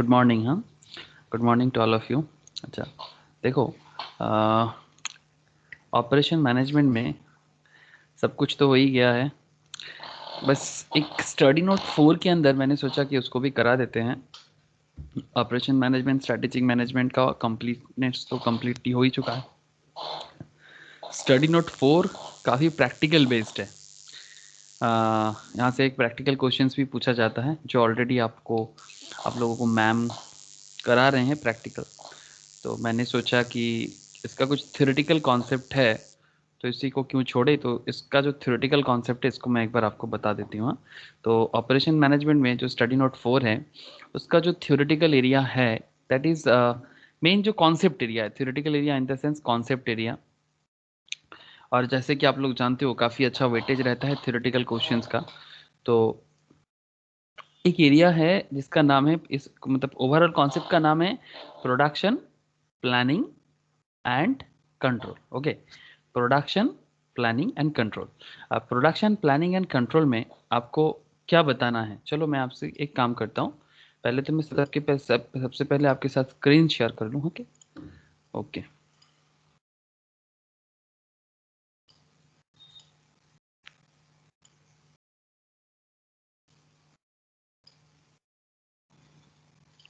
Good morning. हाँ, good morning to all of you. अच्छा, देखो, ऑपरेशन मैनेजमेंट में सब कुछ तो हो ही गया है, बस एक स्टडी नोट 4 के अंदर मैंने सोचा कि उसको भी करा देते हैं। ऑपरेशन मैनेजमेंट, स्ट्रैटेजिक मैनेजमेंट का कंप्लीटनेस तो कंप्लीटली हो ही चुका है। स्टडी नोट 4 काफ़ी प्रैक्टिकल बेस्ड है। यहाँ से एक प्रैक्टिकल क्वेश्चंस भी पूछा जाता है जो ऑलरेडी आप लोगों को मैम करा रहे हैं प्रैक्टिकल। तो मैंने सोचा कि इसका कुछ थ्योरेटिकल कॉन्सेप्ट है, तो इसी को क्यों छोड़े। तो इसका जो थ्योरेटिकल कॉन्सेप्ट है इसको मैं एक बार आपको बता देती हूँ। तो ऑपरेशन मैनेजमेंट में जो स्टडी नोट 4 है उसका जो थ्योरेटिकल एरिया है, दैट इज़ मेन जो कॉन्सेप्ट एरिया है, theoretical area in the sense concept area. और जैसे कि आप लोग जानते हो काफ़ी अच्छा वेटेज रहता है थ्योरेटिकल क्वेश्चंस का। तो एक एरिया है जिसका नाम है, इस मतलब ओवरऑल कॉन्सेप्ट का नाम है production planning and control. Okay, production planning and control. Production planning and control में आपको क्या बताना है, चलो मैं आपसे एक काम करता हूँ। पहले तो मैं सबसे पहले आपके साथ स्क्रीन शेयर कर लूँ। ओके ओके,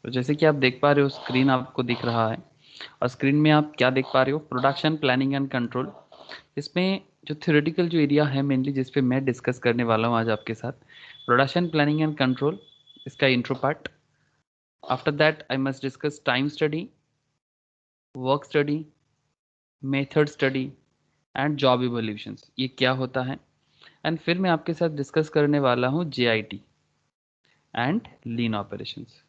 तो जैसे कि आप देख पा रहे हो स्क्रीन आपको दिख रहा है, और स्क्रीन में आप क्या देख पा रहे हो, प्रोडक्शन प्लानिंग एंड कंट्रोल। इसमें जो थ्योरेटिकल जो एरिया है मेनली जिस पे मैं डिस्कस करने वाला हूँ आज आपके साथ, प्रोडक्शन प्लानिंग एंड कंट्रोल, इसका intro part. After that I must discuss time study, work study, method study and job evolutions, ये क्या होता है। एंड फिर मैं आपके साथ डिस्कस करने वाला हूँ JIT and lean operations.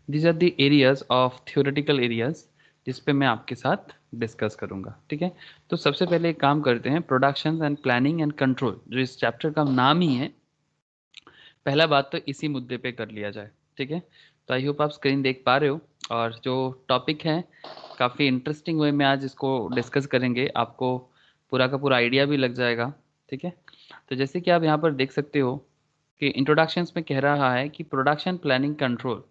These are the areas of theoretical areas जिस पे मैं आपके साथ डिस्कस करूंगा। ठीक है, तो सबसे पहले एक काम करते हैं, production and planning and control जो इस चैप्टर का नाम ही है, पहला बात तो इसी मुद्दे पे कर लिया जाए। ठीक है, तो आई होप आप स्क्रीन देख पा रहे हो, और जो टॉपिक है काफ़ी इंटरेस्टिंग वे में आज इसको डिस्कस करेंगे, आपको पूरा का पूरा आइडिया भी लग जाएगा। ठीक है, तो जैसे कि आप यहाँ पर देख सकते हो कि इंट्रोडक्शंस में कह रहा है कि प्रोडक्शन प्लानिंग कंट्रोल।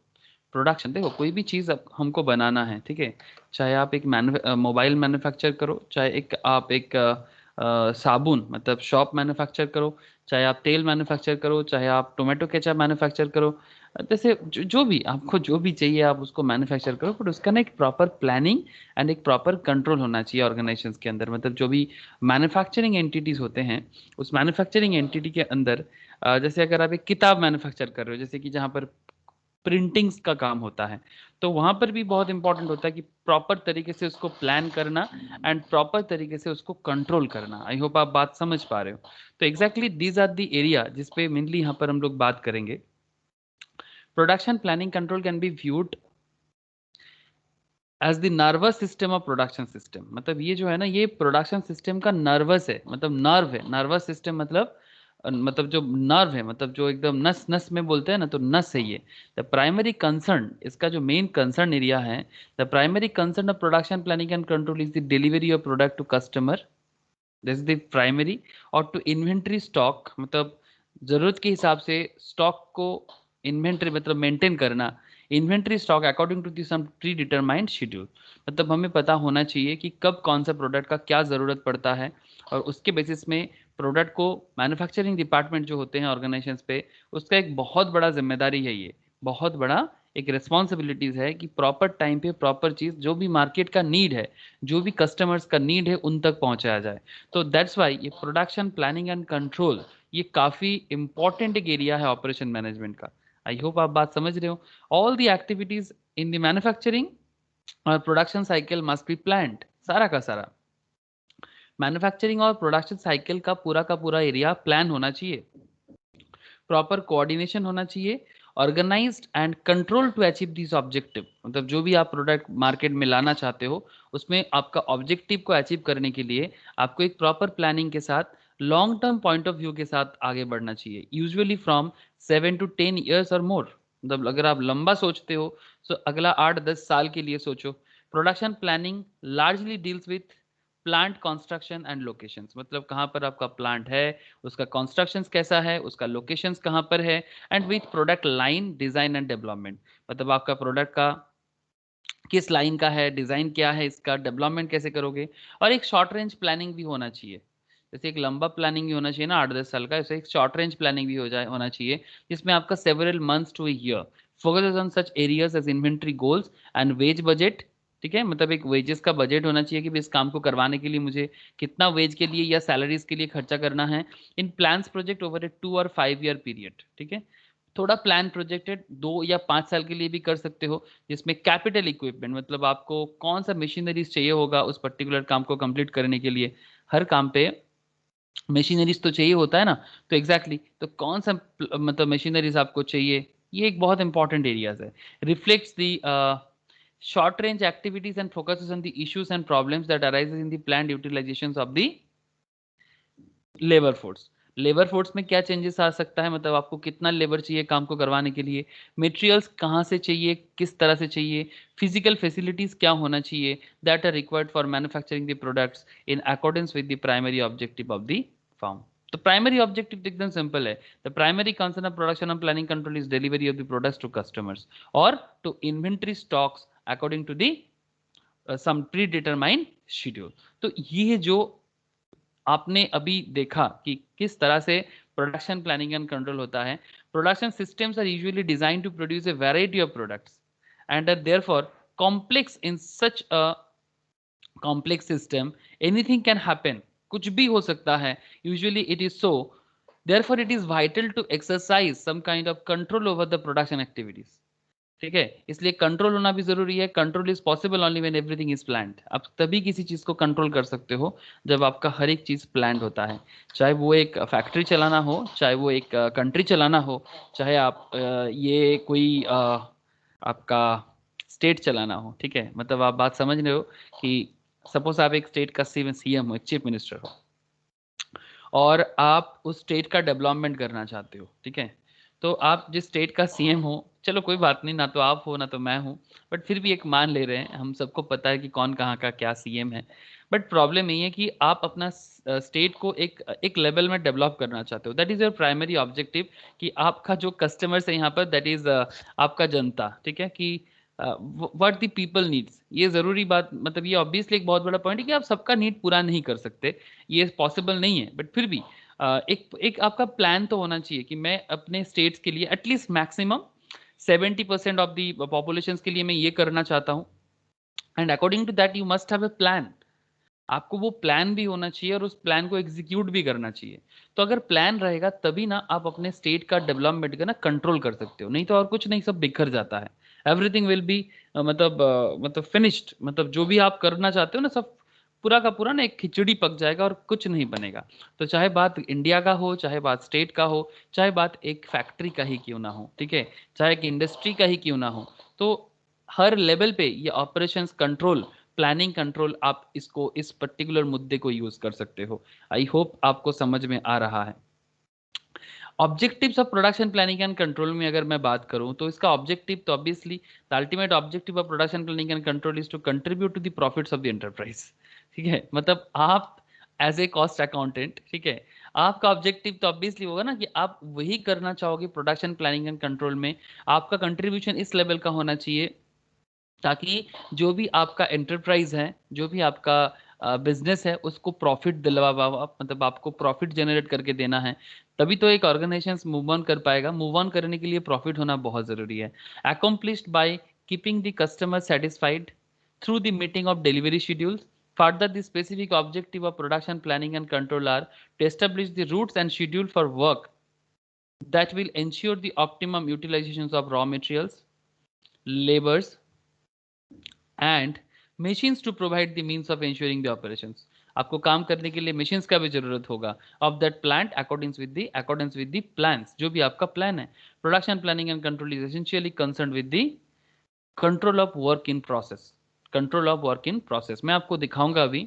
प्रोडक्शन, देखो कोई भी चीज़ हमको बनाना है, ठीक है, चाहे आप एक मोबाइल मैन्युफैक्चर करो, चाहे आप एक साबुन मतलब शॉप मैन्युफैक्चर करो, चाहे आप तेल मैन्युफैक्चर करो, चाहे आप टोमेटो केचप मैन्युफैक्चर करो, जैसे जो भी आपको जो भी चाहिए आप उसको मैन्युफैक्चर करो, बट उसका ना एक प्रॉपर प्लानिंग एंड एक प्रॉपर कंट्रोल होना चाहिए ऑर्गेनाइजेशंस के अंदर। मतलब जो भी मैन्युफैक्चरिंग एंटिटीज़ होते हैं उस मैन्युफैक्चरिंग एंटिटी के अंदर, जैसे अगर आप एक किताब मैन्युफैक्चर कर रहे हो, जैसे कि जहाँ पर प्रिंटिंग्स का काम होता है, तो वहाँ पर भी बहुत इंपॉर्टेंट होता है कि प्रॉपर तरीके से उसको प्लान करना एंड प्रॉपर तरीके से उसको कंट्रोल करना। आई होप आप बात समझ पा रहे हो। तो exactly these are the area जिस पे मेनली यहाँ पर हम लोग बात करेंगे। Production planning control can be viewed as the nervous system of production system. मतलब ये जो है ना, ये प्रोडक्शन सिस्टम का नर्वस है, मतलब नर्व है। नर्वस सिस्टम मतलब जो नर्व है, मतलब जो एकदम नस नस में बोलते हैं ना, तो नस है ये। द प्राइमरी कंसर्न, इसका जो मेन कंसर्न एरिया है, the primary concern of production planning and control is the delivery of product to customer, this is the primary. और टू इन्वेंट्री स्टॉक, मतलब जरूरत के हिसाब से स्टॉक को इन्वेंट्री मतलब मेंटेन करना, inventory stock according to some pre determined schedule. मतलब हमें पता होना चाहिए कि कब कौन सा प्रोडक्ट का क्या ज़रूरत पड़ता है, और उसके बेसिस में प्रोडक्ट को मैन्युफैक्चरिंग डिपार्टमेंट जो होते हैं ऑर्गेनाइजेशंस पे, उसका एक बहुत बड़ा जिम्मेदारी है, ये बहुत बड़ा एक रिस्पॉन्सिबिलिटीज़ है कि प्रॉपर टाइम पे प्रॉपर चीज़ जो भी मार्केट का नीड है, जो भी कस्टमर्स का नीड है उन तक पहुंचाया जाए। तो दैट्स वाई ये प्रोडक्शन प्लानिंग एंड कंट्रोल ये काफ़ी इंपॉर्टेंट एक एरिया है ऑपरेशन मैनेजमेंट का। आई होप आप बात समझ रहे हो। All the activities in the manufacturing और production cycle must be planned, सारा का सारा मैन्युफैक्चरिंग और प्रोडक्शन साइकिल का पूरा एरिया प्लान होना चाहिए, प्रॉपर कोऑर्डिनेशन होना चाहिए, organised and control to achieve this objective. मतलब जो भी आप प्रोडक्ट मार्केट में लाना चाहते हो उसमें आपका ऑब्जेक्टिव को अचीव करने के लिए आपको एक प्रॉपर प्लानिंग के साथ long term point of view के साथ आगे बढ़ना चाहिए, यूजुअली फ्रॉम 7 to 10 years और मोर। मतलब अगर आप लंबा सोचते हो तो अगला 8-10 साल के लिए सोचो। Production planning largely deals with plant construction and locations, मतलब कहाँ पर आपका प्लांट है, उसका कंस्ट्रक्शंस कैसा है, उसका लोकेशंस कहाँ पर है, and with product line design and development, मतलब आपका प्रोडक्ट का किस लाइन का है, डिजाइन क्या है, इसका डेवलपमेंट कैसे करोगे। और एक शॉर्ट रेंज प्लानिंग भी होना चाहिए, जैसे एक लंबा प्लानिंग भी होना चाहिए ना 8-10 साल का, ऐसे एक शॉर्ट रेंज प्लानिंग भी होना चाहिए, जिसमें आपका several months to year focus on such areas as inventory goals and wage budget. ठीक है, मतलब एक वेजेस का बजट होना चाहिए कि भाई इस काम को करवाने के लिए मुझे कितना वेज के लिए या सैलरीज के लिए खर्चा करना है इन प्लान्स प्रोजेक्ट ओवर ए 2 और 5 ईयर पीरियड। ठीक है, थोड़ा प्लान प्रोजेक्टेड 2 या 5 साल के लिए भी कर सकते हो, जिसमें कैपिटल इक्विपमेंट, मतलब आपको कौन सा मशीनरीज चाहिए होगा उस पर्टिकुलर काम को कंप्लीट करने के लिए। हर काम पे मशीनरीज तो चाहिए होता है ना, तो एग्जैक्टली तो कौन सा मतलब मशीनरीज आपको चाहिए, ये एक बहुत इंपॉर्टेंट एरियाज है। Reflects the short range activities and focuses on the issues and problems that arises in the planned utilizations of the labour force. Labour force में क्या चेंजेस आ सकता है, मतलब आपको कितना लेबर चाहिए काम को करवाने के लिए, मटेरियल्स कहाँ से चाहिए, किस तरह से चाहिए, फिजिकल फैसिलिटीज क्या होना चाहिए that are required for manufacturing the products in accordance with the primary objective of the firm. तो प्राइमरी ऑब्जेक्टिव एकदम सिंपल है, the primary concern of production and planning control is delivery of the products to customers और to inventory stocks according to the some pre determined schedule. तो ये जो आपने अभी देखा कि किस तरह से प्रोडक्शन प्लानिंग एंड कंट्रोल होता है। Production systems are usually design to produce a variety of products and are therefore complex. In such a complex system anything can happen, कुछ भी हो सकता है, usually it is so, therefore it is vital to exercise some kind of control over the production activities. ठीक है, इसलिए control होना भी जरूरी है। Control is possible only when everything is planned. आप तभी किसी चीज को कंट्रोल कर सकते हो जब आपका हर एक चीज प्लान्ड होता है, चाहे वो एक फैक्ट्री चलाना हो, चाहे वो एक कंट्री चलाना हो, चाहे आप ये कोई आपका स्टेट चलाना हो। ठीक है, मतलब आप बात समझ रहे हो कि सपोज आप एक स्टेट का सीएम हो, एक चीफ मिनिस्टर हो, और आप उस स्टेट का डेवलपमेंट करना चाहते हो। ठीक है, तो आप जिस स्टेट का सीएम हो, चलो कोई बात नहीं, ना तो आप हो ना तो मैं हूँ, बट फिर भी एक मान ले रहे हैं, हम सबको पता है कि कौन कहाँ का क्या सीएम है। बट प्रॉब्लम यही है कि आप अपना स्टेट को एक एक लेवल में डेवलप करना चाहते हो, that is your primary objective, कि आपका जो कस्टमर्स है यहाँ पर, दैट इज आपका जनता। ठीक है, कि व्हाट द पीपल नीड्स, ये जरूरी बात, मतलब ये ऑब्वियसली एक बहुत बड़ा पॉइंट है कि आप सबका नीड पूरा नहीं कर सकते, ये पॉसिबल नहीं है, बट फिर भी एक एक आपका प्लान तो होना चाहिए कि मैं अपने स्टेट्स के लिए at least maximum 70% of the population के लिए मैं ये करना चाहता हूँ, and according to that you must have a plan. आपको वो प्लान भी होना चाहिए और उस प्लान को एग्जीक्यूट भी करना चाहिए। तो अगर प्लान रहेगा तभी ना आप अपने स्टेट का डेवलपमेंट का ना कंट्रोल कर सकते हो, नहीं तो और कुछ नहीं, सब बिखर जाता है। एवरीथिंग विल बी मतलब फिनिश्ड, मतलब जो भी आप करना चाहते हो ना, सब पूरा का पूरा ना एक खिचड़ी पक जाएगा और कुछ नहीं बनेगा। तो चाहे बात इंडिया का हो, चाहे बात स्टेट का हो, चाहे बात एक फैक्ट्री का ही क्यों ना हो, ठीक है, चाहे एक इंडस्ट्री का ही क्यों ना हो, तो हर लेवल पे ये ऑपरेशंस कंट्रोल, प्लानिंग कंट्रोल, आप इसको इस पर्टिकुलर मुद्दे को यूज कर सकते हो। आई होप आपको समझ में आ रहा है। Objectives of production planning and control में अगर मैं बात करूं तो इसका ऑब्जेक्टिव तो obviously the ultimate objective of production planning and control is to contribute to the profits of the enterprise. ठीक है, मतलब आप एज ए कॉस्ट अकाउंटेंट, ठीक है, आपका ऑब्जेक्टिव तो ऑब्वियसली होगा ना कि आप वही करना चाहोगे प्रोडक्शन प्लानिंग एंड कंट्रोल में। आपका कंट्रीब्यूशन इस लेवल का होना चाहिए ताकि जो भी आपका एंटरप्राइज है, जो भी आपका बिजनेस है, उसको प्रॉफिट दिलवा, मतलब आपको प्रॉफिट जनरेट करके देना है। तभी तो एक ऑर्गेनाइजेशन मूव ऑन कर पाएगा। मूव ऑन करने के लिए प्रॉफिट होना बहुत जरूरी है। Accomplished by keeping the customer satisfied through the meeting of delivery schedules. Further, the specific objective of production planning and control are to establish the routes and schedule for work that will ensure the optimum utilizations of raw materials, labors, and machines to provide the means of ensuring the operations. आपको काम करने के लिए machines का भी जरूरत होगा of that plant according with the plans, जो भी आपका प्लान है। Production planning and control is essentially concern with the control of work in process. Control of work in process मैं आपको दिखाऊंगा अभी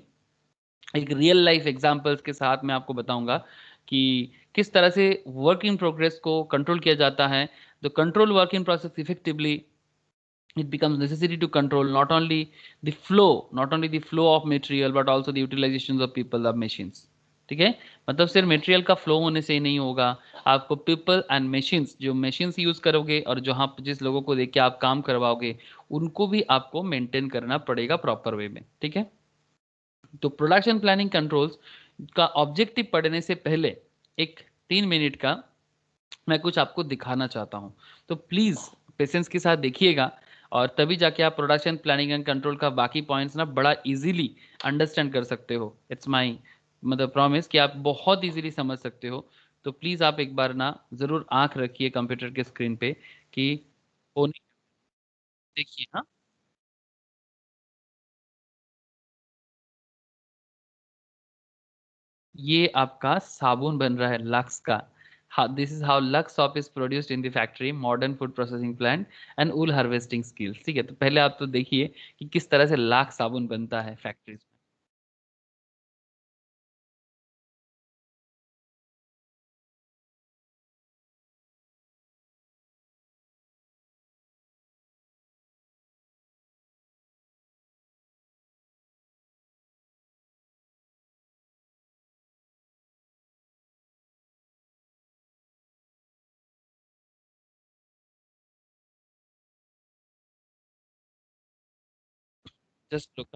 एक रियल लाइफ एग्जांपल्स के साथ। मैं आपको बताऊंगा कि किस तरह से वर्क इन प्रोग्रेस को कंट्रोल किया जाता है। The control work in process effectively it becomes necessary to control not only the flow of material but also the utilizations of people of machines. ठीक है, मतलब सिर्फ मटेरियल का फ्लो होने से ही नहीं होगा, आपको पीपल एंड मशीन्स, जो मशीन्स यूज करोगे और जो आप जिस लोगों को देख के आप काम करवाओगे, उनको भी आपको मेंटेन करना पड़ेगा प्रॉपर वे में। ठीक है, तो प्रोडक्शन प्लानिंग कंट्रोल्स का ऑब्जेक्टिव पढ़ने से पहले एक 3 मिनट का मैं कुछ आपको दिखाना चाहता हूँ, तो प्लीज़ पेशेंस के साथ देखिएगा, और तभी जाके आप प्रोडक्शन प्लानिंग एंड कंट्रोल का बाकी पॉइंट्स ना बड़ा इजीली अंडरस्टैंड कर सकते हो। इट्स माई मतलब प्रॉमिस कि आप बहुत इजीली समझ सकते हो। तो प्लीज़ आप एक बार ना ज़रूर आंख रखिए कंप्यूटर के स्क्रीन पे कि होने देखिए। हाँ, ये आपका साबुन बन रहा है लक्स का। This is how lux shop is produced in the factory, modern food processing plant and wool harvesting skills. ठीक है, तो पहले आप तो देखिए कि किस तरह से लाख साबुन बनता है फैक्ट्रीज में। Just look.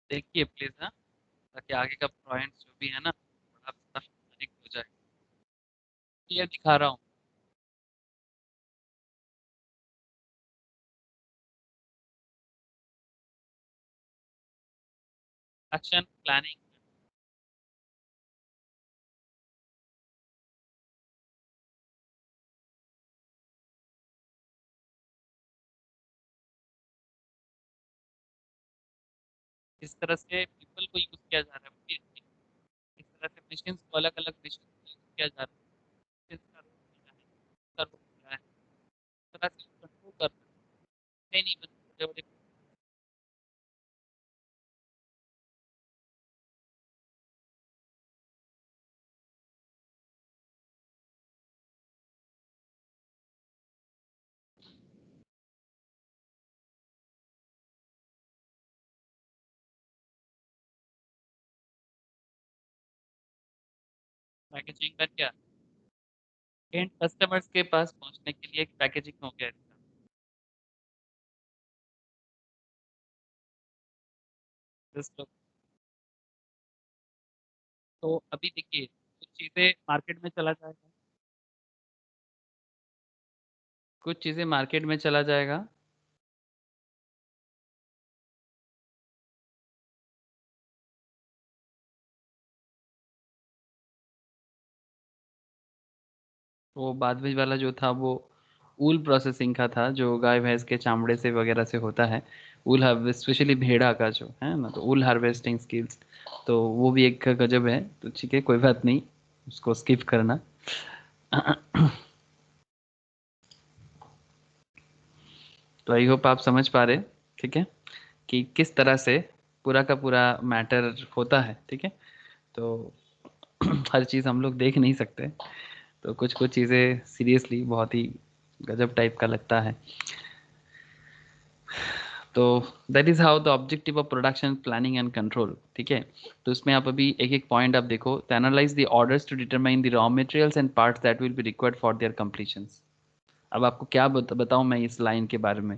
देखिए प्लीज, हाँ, ताकि आगे का पॉइंट्स जो भी है ना थोड़ा कनेक्ट हो जाए। ये दिखा रहा हूँ। Action planning. किस तरह से पीपल को यूज किया जा रहा है, किस तरह से मशीन्स को अलग अलग मशीन यूज किया जा रहा है, किसका रोल क्या है, किसका रोल क्या है, किस तरह से कंट्रोल कर सकते नहीं बने बड़े बड़े। पैकेजिंग का क्या, एंड कस्टमर्स के पास पहुंचने के लिए एक पैकेजिंग हो गया इसका। तो तो अभी देखिए कुछ चीजें मार्केट में चला जाएगा, कुछ चीजें मार्केट में चला जाएगा। वो बाद में वाला जो था वो ऊल प्रोसेसिंग का था, जो गाय भैंस के चामड़े से वगैरह से होता है। ऊल हार्वेस्ट स्पेशली भेड़ा का जो है ना, तो ऊल हार्वेस्टिंग स्किल्स, तो वो भी एक गजब है। तो ठीक है, कोई बात नहीं, उसको स्किप करना। तो आई होप आप समझ पा रहे, ठीक है, कि किस तरह से पूरा का पूरा मैटर होता है, ठीक है। तो हर चीज़ हम लोग देख नहीं सकते, तो कुछ कुछ चीज़ें सीरियसली बहुत ही गजब टाइप का लगता है। तो that is how the objective of production planning and control, ठीक है। तो इसमें आप अभी एक एक पॉइंट आप देखो, तो analyse the orders to determine the raw materials and parts that will be required for their completions. अब आपको क्या बताऊं मैं इस लाइन के बारे में,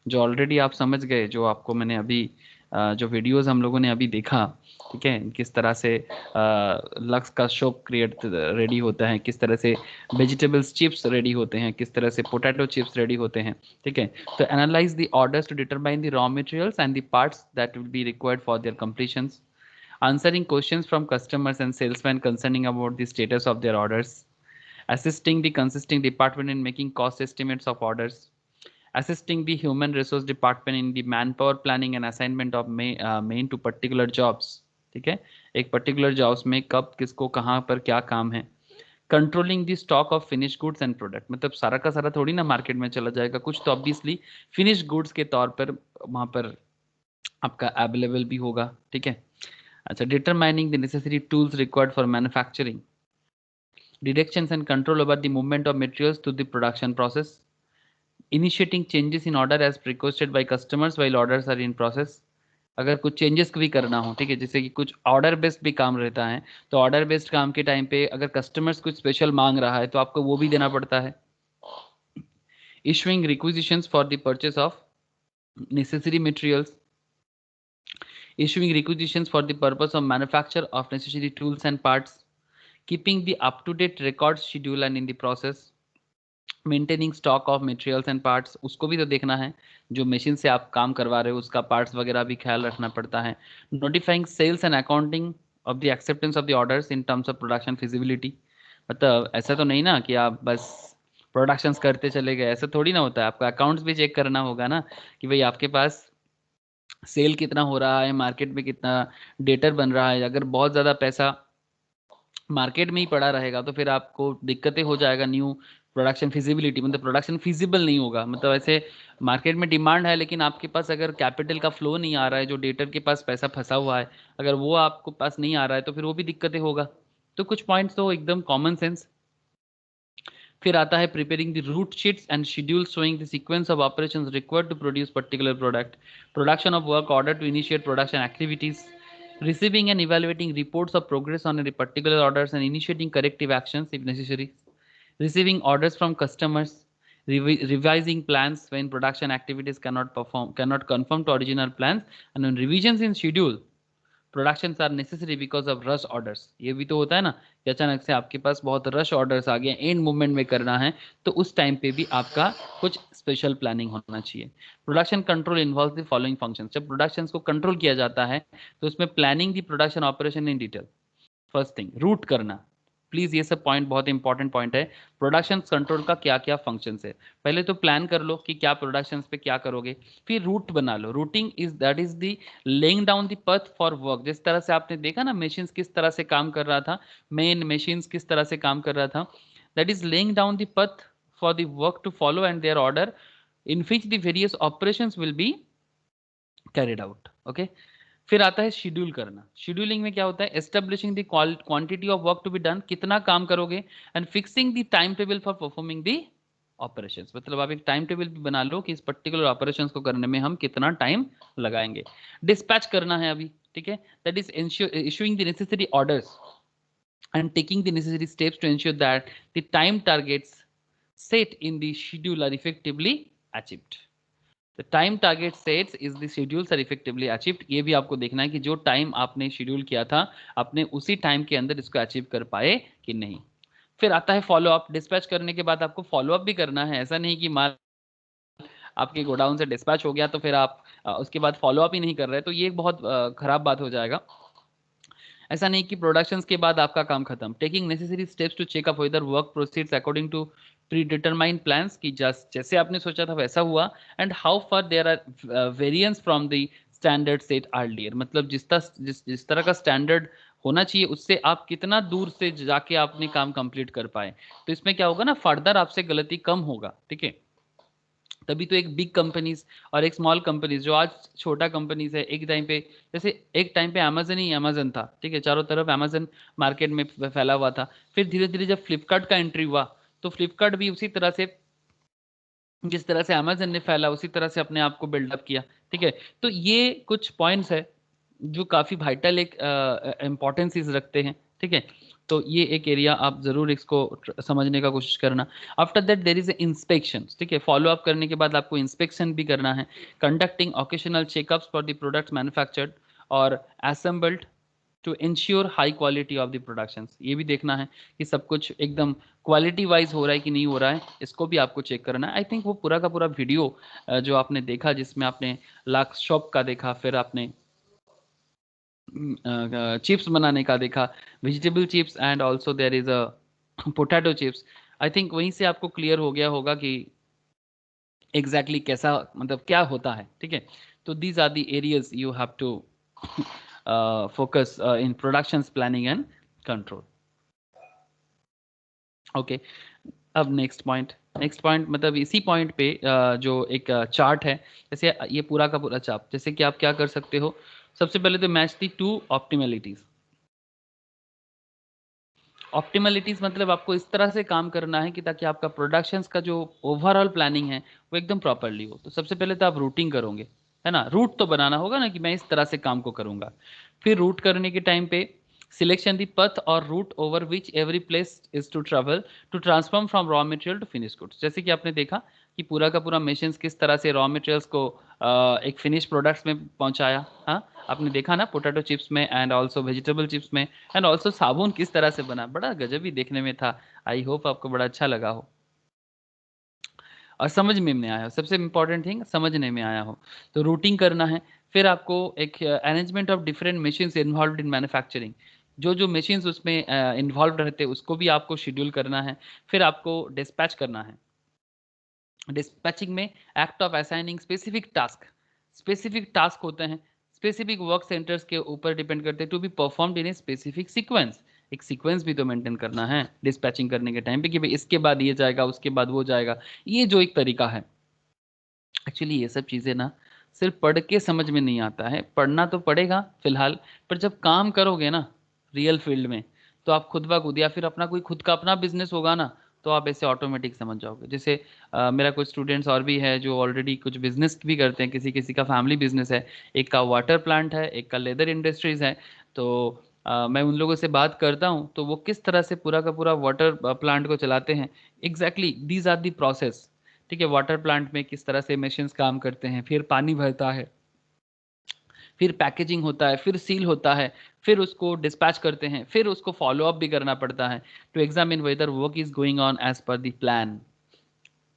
जो ऑलरेडी आप समझ गए, जो आपको मैंने अभी जो वीडियोस हम लोगों ने अभी देखा, ठीक है, किस तरह से लक्स का शॉप क्रिएट रेडी होता है, किस तरह से वेजिटेबल्स चिप्स रेडी होते हैं, किस तरह से पोटैटो चिप्स रेडी होते हैं, ठीक है। तो analyse the orders to determine the raw materials and the parts that will be required for their completions, answering questions from customers and salesmen concerning about the status of their orders, assisting the consisting department in making cost estimates of orders, assisting the human resource department in the manpower planning and assignment of main to particular jobs, ठीक है, एक particular jobs में कब किसको कहाँ पर क्या काम है, controlling the stock of finish goods and product, मतलब सारा का सारा थोड़ी ना मार्केट में चला जाएगा, कुछ तो ऑब्वियसली फिनिश गुड्स के तौर पर वहाँ पर आपका अवेलेबल भी होगा, ठीक है। अच्छा, determining the necessary tools required for manufacturing, directions and control over the movement of materials to the production process, initiating changes in order as requested by customers while orders are in process। अगर कुछ changes भी करना हो, ठीक है, जैसे कि कुछ ऑर्डर बेस्ड भी काम रहता है, तो ऑर्डर बेस्ड काम के टाइम पे अगर कस्टमर्स कुछ स्पेशल मांग रहा है तो आपको वो भी देना पड़ता है। Issuing requisitions for the purchase of necessary materials, issuing requisitions for the purpose of manufacture of necessary tools and parts, keeping the up to date record schedule and in the process, maintaining stock of materials and parts, उसको भी तो देखना है, जो machine से आप काम करवा रहे हो उसका पार्ट्स वगैरह भी ख्याल रखना पड़ता है। Notifying sales and accounting of the acceptance of the orders in terms of production feasibility, मतलब ऐसा तो नहीं ना कि आप बस प्रोडक्शंस करते चले गए, ऐसा थोड़ी ना होता है, आपका अकाउंट्स भी चेक करना होगा ना, कि भाई आपके पास सेल कितना हो रहा है, मार्केट में कितना डेटर बन रहा है। अगर बहुत ज़्यादा पैसा मार्केट में ही पड़ा रहेगा तो फिर आपको दिक्कतें हो जाएगा, न्यू प्रोडक्शन फिजिबिलिटी, मतलब प्रोडक्शन फिजिबल नहीं होगा, मतलब ऐसे मार्केट में डिमांड है लेकिन आपके पास अगर कैपिटल का फ्लो नहीं आ रहा है, जो डेटर के पास पैसा फंसा हुआ है, अगर वो आपको पास नहीं आ रहा है तो फिर वो भी दिक्कतें होगा। तो कुछ पॉइंट्स तो एकदम कॉमन सेंस। फिर आता है preparing the route sheets and schedule showing the sequence of operations required to produce particular product, production of work order to initiate production activities, receiving and evaluating reports of progress on a particular orders and initiating corrective actions if necessary, receiving orders from customers, revising plans when production activities cannot confirm to original plans, and on revisions in schedule, productions are necessary because of rush orders. ये भी तो होता है ना कि अचानक से आपके पास बहुत रश ऑर्डर्स आ गए, एंड मूवमेंट में करना है, तो उस टाइम पे भी आपका कुछ स्पेशल प्लानिंग होना चाहिए। Production control involve the following function. जब प्रोडक्शन को कंट्रोल किया जाता है तो उसमें planning the production operation in detail. First thing, route करना। प्लीज ये सब पॉइंट बहुत इंपॉर्टेंट पॉइंट है। प्रोडक्शन कंट्रोल का क्या क्या फंक्शन है, पहले तो प्लान कर लो कि क्या प्रोडक्शन पे क्या करोगे, फिर रूट बना लो। Routing is that is the laying down the path for work. जिस तरह से आपने देखा ना मशीन्स किस तरह से काम कर रहा था, मेन मशीन्स किस तरह से काम कर रहा था, that is laying down the path for the work to follow and their order in which the various operations will be carried out. Okay, फिर आता है शेड्यूल करना। शेड्यूलिंग में क्या होता है, establishing the quantity of work to be done, कितना काम करोगे, and fixing the timetable for performing the operations. मतलब आप एक टाइम टेबल भी बना लो कि इस पर्टिकुलर ऑपरेशंस को करने में हम कितना टाइम लगाएंगे। डिस्पैच करना है अभी, ठीक है, that is issuing the necessary orders and taking the necessary steps to ensure that the time targets set in the schedule are effectively achieved. The time target sets is the schedules are effectively achieved। ये भी आपको देखना है कि जो time आपने schedule किया था आपने उसी टाइम के अंदर इसको अचीव कर पाए कि नहीं। फिर आता है फॉलो अप। डिस्पैच करने के बाद आपको फॉलो अप भी करना है। ऐसा नहीं कि माल आपके गोडाउन से डिस्पैच हो गया तो फिर आप उसके बाद फॉलो अप ही नहीं कर रहे, तो ये एक बहुत खराब बात हो जाएगा। ऐसा नहीं कि प्रोडक्शंस के बाद आपका काम खत्म। Taking necessary steps to check up whether work proceeds according to predetermined plans, की जैसे आपने सोचा था वैसा हुआ, and how far there are variance from the standard set earlier. मतलब जिस तरह का स्टैंडर्ड होना चाहिए उससे आप कितना दूर से जाके आपने काम कंप्लीट कर पाए, तो इसमें क्या होगा ना, फर्दर आपसे गलती कम होगा, ठीक है। तभी तो एक बिग कंपनीज और एक स्मॉल कंपनीज, जो आज छोटा कंपनीज है, एक टाइम पे जैसे एक टाइम पे अमेजन ही अमेजन था, ठीक है, चारों तरफ अमेजन मार्केट में फैला हुआ था। फिर धीरे धीरे जब फ्लिपकार्ट का एंट्री हुआ तो फ्लिपकार्ट भी उसी तरह से, जिस तरह से अमेजन ने फैला उसी तरह से अपने आप को बिल्डअप किया, ठीक है। तो ये कुछ पॉइंट्स है जो काफी वाइटल एक इम्पोर्टेंस रखते हैं, ठीक है। तो ये एक एरिया आप जरूर इसको समझने का कोशिश करना। After that there is inspection, ठीक है, फॉलो अप करने के बाद आपको इंस्पेक्शन भी करना है। Conducting occasional checkups for the products manufactured और assembled to ensure high quality of the productions. ये भी देखना है कि सब कुछ एकदम क्वालिटी वाइज हो रहा है कि नहीं हो रहा है, इसको भी आपको चेक करना है। आई थिंक वो पूरा का पूरा वीडियो जो आपने देखा, जिसमें आपने लाख शॉप का देखा, फिर आपने चिप्स बनाने का देखा, vegetable chips, and also there is a potato chips. I think वहीं से आपको क्लियर हो गया होगा कि एग्जैक्टली कैसा, मतलब क्या होता है, ठीक है। तो these are the areas you have to focus in production planning and control. Okay, अब नेक्स्ट पॉइंट मतलब इसी पॉइंट पे जो एक चार्ट है, जैसे ये पूरा का पूरा चार्ट, जैसे कि आप क्या कर सकते हो, सबसे पहले तो मैच दी टू ऑप्टिमलिटीज। ऑप्टिमलिटीज मतलब आपको इस तरह से काम करना है कि ताकि आपका प्रोडक्शंस का जो ओवरऑल प्लानिंग है वो एकदम प्रॉपरली हो। तो सबसे पहले तो आप रूटिंग करोगे, है ना, रूट तो बनाना होगा ना कि मैं इस तरह से काम को करूंगा। फिर रूट करने के टाइम पे सिलेक्शन दी पथ और route over which every place is to travel to transform from raw material to finish goods. जैसे कि आपने देखा कि पूरा का पूरा मशीन्स किस तरह से रॉ मटेरियल्स को एक फिनिश प्रोडक्ट्स में पहुंचाया। हाँ, आपने देखा ना पोटैटो चिप्स में, एंड ऑल्सो वेजिटेबल चिप्स में, एंड ऑल्सो साबुन किस तरह से बना, बड़ा गजब ही देखने में था। आई होप आपको बड़ा अच्छा लगा हो और समझ में नहीं आया हो। सबसे इंपॉर्टेंट थिंग समझने में आया हो। तो रूटिंग करना है। फिर आपको एक arrangement of different machines involve in manufacturing, जो जो मशीन्स उसमें इन्वॉल्व रहते हैं उसको भी आपको शेड्यूल करना है। फिर आपको डिस्पैच करना है। डिस्पैचिंग में act of assigning specific task होते हैं, स्पेसिफिक वर्क सेंटर्स के ऊपर डिपेंड करते हैं, to be performed in a specific sequence. एक सीक्वेंस भी तो मेंटेन करना है डिस्पैचिंग करने के टाइम पे कि भाई इसके बाद ये जाएगा, उसके बाद वो जाएगा। ये जो एक तरीका है, एक्चुअली ये सब चीज़ें ना सिर्फ पढ़ के समझ में नहीं आता है, पढ़ना तो पड़ेगा फिलहाल, पर जब काम करोगे ना रियल फील्ड में, तो आप खुद ब खुद, या फिर अपना कोई खुद का अपना बिजनेस होगा ना, तो आप ऐसे ऑटोमेटिक समझ जाओगे। जैसे मेरा कुछ स्टूडेंट्स और भी है जो ऑलरेडी कुछ बिजनेस भी करते हैं, किसी किसी का फैमिली बिजनेस है, एक का वाटर प्लांट है, एक का लेदर इंडस्ट्रीज है। तो मैं उन लोगों से बात करता हूँ तो वो किस तरह से पूरा का पूरा वाटर प्लांट को चलाते हैं, exactly these are the process, ठीक है। वाटर प्लांट में किस तरह से मशीन्स काम करते हैं, फिर पानी भरता है, फिर पैकेजिंग होता है, फिर सील होता है, फिर उसको डिस्पैच करते हैं, फिर उसको फॉलो अप भी करना पड़ता है to examine whether work is going on as per the plan.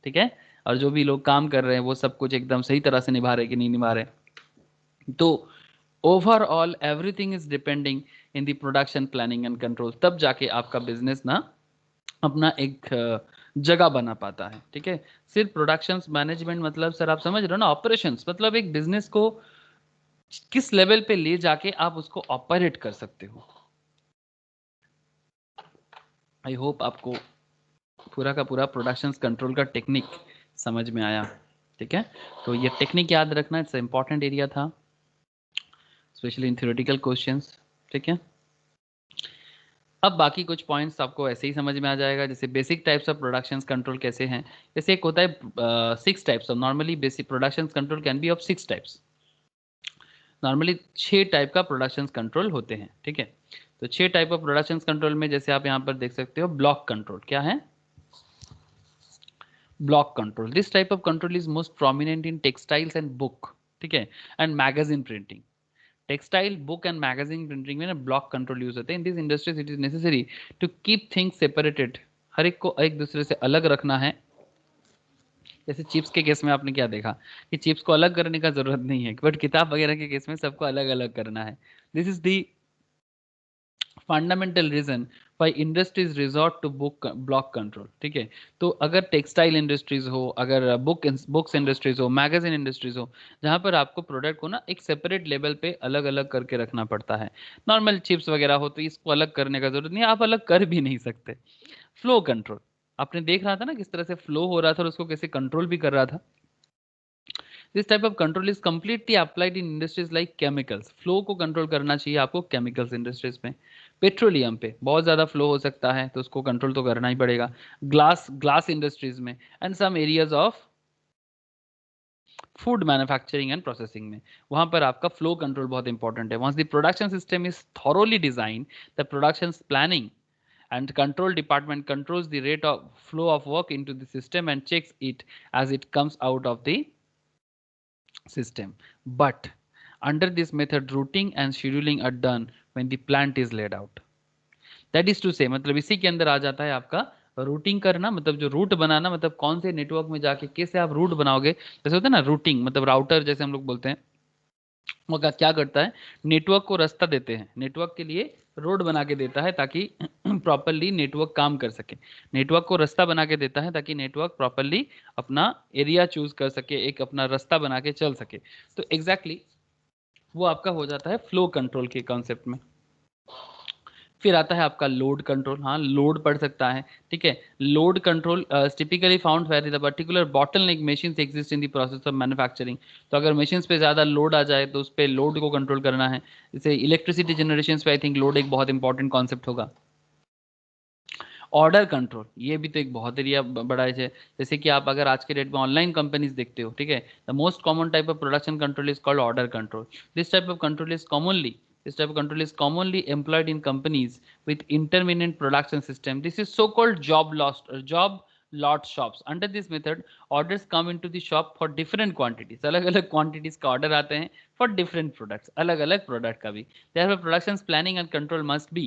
ठीक है, और जो भी लोग काम कर रहे हैं वो सब कुछ एकदम सही तरह से निभा रहे कि नहीं निभा रहे। तो overall everything is depending in the production planning and control, तब जाके आपका बिजनेस ना अपना एक जगह बना पाता है। ठीक है, सिर्फ प्रोडक्शन मैनेजमेंट मतलब सर आप समझ रहे हो ना, ऑपरेशंस मतलब एक बिजनेस को किस लेवल पे ले जाके आप उसको ऑपरेट कर सकते हो। आई होप आपको पूरा का पूरा प्रोडक्शन कंट्रोल का टेक्निक समझ में आया। ठीक है, तो ये टेक्निक याद रखना, इट्स इंपॉर्टेंट एरिया था स्पेशली इन थ्योरेटिकल क्वेश्चंस। ठीक है, अब बाकी कुछ पॉइंट्स आपको ऐसे ही समझ में आ जाएगा, जैसे basic types of production control कैसे हैं। जैसे एक होता है 6 types of, normally basic production control can B of 6 types. Normally 6 type का प्रोडक्शन कंट्रोल होते हैं। ठीक है, तो 6 टाइप ऑफ प्रोडक्शन कंट्रोल में जैसे आप यहाँ पर देख सकते हो, ब्लॉक कंट्रोल क्या है, block control. This type of control is most prominent in textiles and book, ठीक है, and magazine printing. Textile, book and magazine printing में ना ब्लॉक कंट्रोल यूज होते हैं। In this industries it is necessary to keep things separated, हर एक को एक दूसरे से अलग रखना है। जैसे चिप्स के केस में आपने क्या देखा कि चिप्स को अलग करने का जरूरत नहीं है, बट किताब वगैरह के केस में सबको अलग अलग करना है। This is the fundamental reason why industries resort to book block control. ठीक है, तो अगर टेक्सटाइल इंडस्ट्रीज हो, अगर बुक्स इंडस्ट्रीज हो, मैगजीन इंडस्ट्रीज हो, जहां पर आपको प्रोडक्ट को ना एक सेपरेट लेवल पे अलग अलग करके रखना पड़ता है। नॉर्मल चिप्स वगैरह हो तो इसको अलग करने का जरूरत नहीं, आप अलग कर भी नहीं सकते। फ्लो कंट्रोल, आपने देख रहा था ना किस तरह से फ्लो हो रहा था और उसको कैसे कंट्रोल भी कर रहा था। This type of control is completely applied in industries like chemicals. Flow को कंट्रोल करना चाहिए आपको केमिकल्स इंडस्ट्रीज में। पेट्रोलियम पे बहुत ज़्यादा फ्लो हो सकता है तो उसको कंट्रोल तो करना ही पड़ेगा। ग्लास इंडस्ट्रीज में and some areas of food manufacturing and processing में, वहां पर आपका फ्लो कंट्रोल बहुत इंपॉर्टेंट है। Once the production system is thoroughly design, the production planning and control department controls the rate of flow of work into the system and checks it as it comes out of the system. But under this method routing and scheduling are done when the plant is laid out. That is to say, मतलब इसी के अंदर आ जाता है आपका routing करना, मतलब जो रूट बनाना, मतलब कौन से नेटवर्क में जाके कैसे आप रूट बनाओगे। जैसे होता है ना रूटिंग, मतलब राउटर जैसे हम लोग बोलते हैं, वो क्या करता है, नेटवर्क को रास्ता देते हैं, नेटवर्क के लिए रोड बना के देता है ताकि प्रॉपरली नेटवर्क काम कर सके। नेटवर्क को रास्ता बना के देता है ताकि नेटवर्क प्रॉपरली अपना एरिया चूज कर सके, एक अपना रास्ता बना के चल सके। तो एग्जैक्टली वो आपका हो जाता है फ्लो कंट्रोल के कॉन्सेप्ट में। फिर आता है आपका लोड कंट्रोल। हाँ, लोड पड़ सकता है। ठीक है, load control typically found where the particular bottleneck machines exist in the process of manufacturing. तो अगर मशीन्स पे ज़्यादा लोड आ जाए तो उस पर लोड को कंट्रोल करना है। जैसे इलेक्ट्रिसिटी जनरेशन पे आई थिंक लोड एक बहुत इंपॉर्टेंट कॉन्सेप्ट होगा। ऑर्डर कंट्रोल, ये भी तो एक बहुत एरिया बड़ा है। जैसे कि आप अगर आज के डेट में ऑनलाइन कंपनीज देखते हो, ठीक है, the most common type of production control is called order control. This type of control is commonly This type of control is commonly employed in companies with intermittent production system. This is so-called job lot shops. Under this method, orders come into the shop for different quantities. अलग-अलग quantities का order आते हैं for different products. अलग-अलग product का भी. Therefore, productions planning and control must be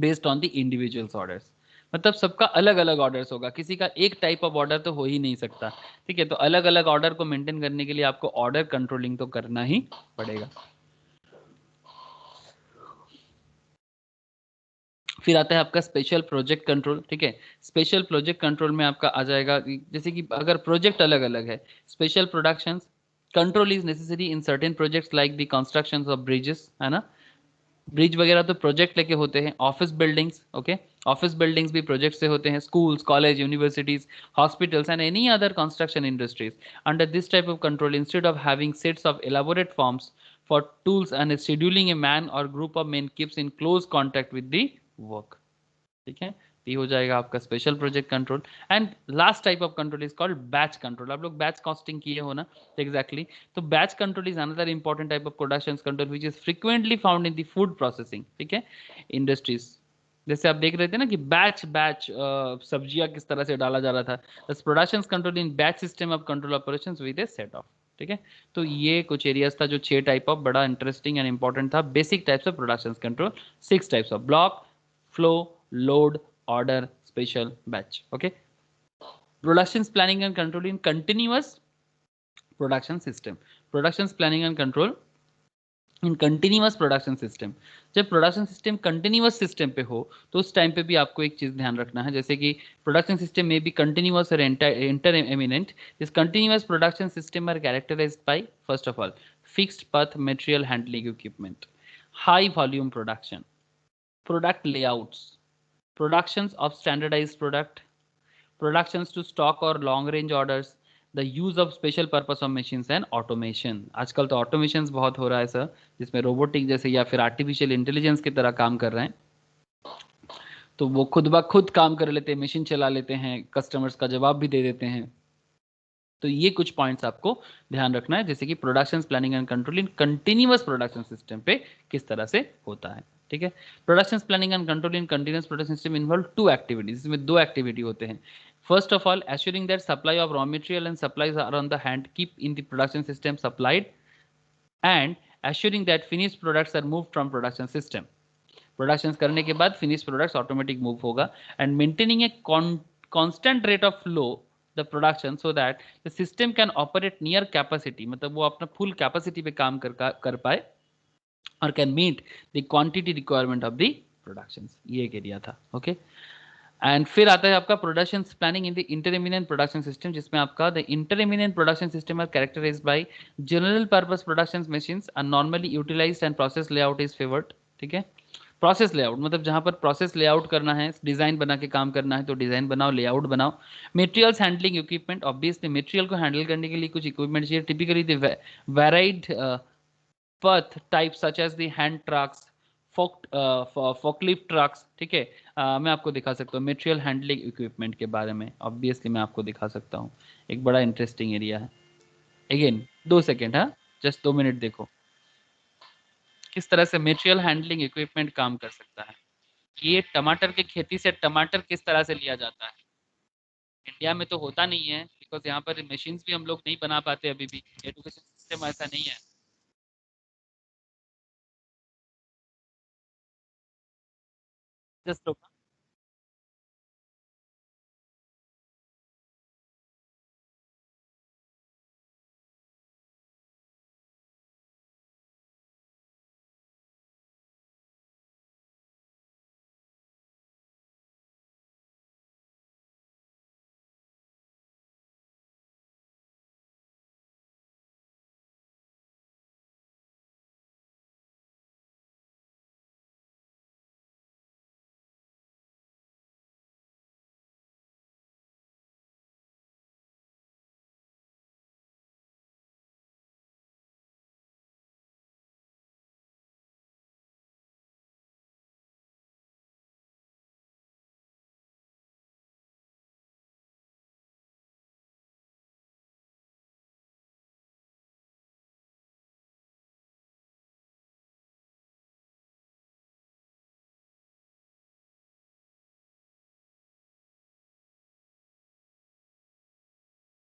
based on the individuals orders. मतलब सबका अलग अलग ऑर्डर्स होगा, किसी का एक टाइप ऑफ ऑर्डर तो हो ही नहीं सकता। ठीक है, तो अलग अलग ऑर्डर को मेंटेन करने के लिए आपको ऑर्डर कंट्रोलिंग तो करना ही पड़ेगा। फिर आता है आपका स्पेशल प्रोजेक्ट कंट्रोल। ठीक है, स्पेशल प्रोजेक्ट कंट्रोल में आपका आ जाएगा जैसे कि अगर प्रोजेक्ट अलग अलग है, special production control is necessary in certain projects like the construction of bridges, है ना। ब्रिज वगैरह तो प्रोजेक्ट लेके होते हैं। Office buildings, okay, office buildings भी प्रोजेक्ट से होते हैं। Schools, college, universities, hospitals and any other construction industries. Under this type of control, instead of having sets of elaborate forms for tools and scheduling, a man or group of men keeps in close contact with the work। ठीक है, ये हो जाएगा आपका special project control. And last type of control is called batch control. आप लोग batch costing किए हो ना, एग्जैक्टली। तो batch control is another important type of production control which is frequently found in the food processing, ठीक है, industries. जैसे आप देख रहे थे ना कि बैच बैच सब्जियां किस तरह से डाला जा रहा था। Production control in batch system of control operations with A set of ठीक है। तो ये कुछ एरियाज था जो 6 टाइप ऑफ, बड़ा इंटरेस्टिंग एंड इंपॉर्टेंट था। Basic types of production control, 6 types of block, flow, load, order, special, batch. Okay. Production planning and control in continuous production system. Production planning and control in continuous production system. जब production system continuous system पे हो तो उस time पे भी आपको एक चीज ध्यान रखना है, जैसे कि प्रोडक्शन सिस्टम में भी कंटिन्यूअस और intermittent. This continuous production system are characterized by first of all fixed path material handling equipment, high volume production, product layouts, productions of standardized product, productions to stock or long range orders, the use of special purpose of machines and automation। आजकल तो automation बहुत हो रहा है sir, जिसमें robotic जैसे या फिर आर्टिफिशियल इंटेलिजेंस की तरह काम कर रहे हैं, तो वो खुद ब खुद काम कर लेते हैं, मशीन चला लेते हैं, कस्टमर्स का जवाब भी दे देते हैं। तो ये कुछ पॉइंट्स आपको ध्यान रखना है, जैसे कि production planning and control in continuous production system पे किस तरह से होता है। ठीक है। Production planning and control in continuous production system involve 2 activities. इसमें 2 एक्टिविटी होते हैं। First of all assuring that supply of raw material and supplies are on the hand, keep in the production system supplied, and assuring that finish products are move from production system. Production करने के बाद finish products automatic move होगा, and maintaining a constant rate of flow the production so that the system can operate near capacity, मतलब वो अपना full capacity पे काम कर पाए और can meet the quantity requirement of the production. ये एक एरिया था। ओके। एंड फिर आता है आपका production planning in the intermittent production system, जिसमें आपका the intermittent production system are characterized by general purpose production machines are normally utilized and process layout is favoured. ठीक है। प्रोसेस लेआउट मतलब जहां पर प्रोसेस लेआउट करना है, डिजाइन बना के काम करना है तो डिजाइन बनाओ, लेआउट बनाओ। Materials handling equipment, obviously material को हैंडल करने के लिए कुछ इक्विपमेंट चाहिए, typically the varied path type such as the hand trucks, forklift trucks. ठीक है। मैं आपको दिखा सकता हूँ मटेरियल हैंडलिंग इक्विपमेंट के बारे में, ऑब्वियसली मैं आपको दिखा सकता हूँ, एक बड़ा इंटरेस्टिंग एरिया है। अगेन 2 सेकेंड, हाँ, जस्ट 2 मिनट देखो किस तरह से मटेरियल हैंडलिंग इक्विपमेंट काम कर सकता है। ये टमाटर की खेती से टमाटर किस तरह से लिया जाता है, इंडिया में तो होता नहीं है, बिकॉज यहाँ पर मशीन्स भी हम लोग नहीं बना पाते, अभी भी एजुकेशन सिस्टम ऐसा नहीं है। Just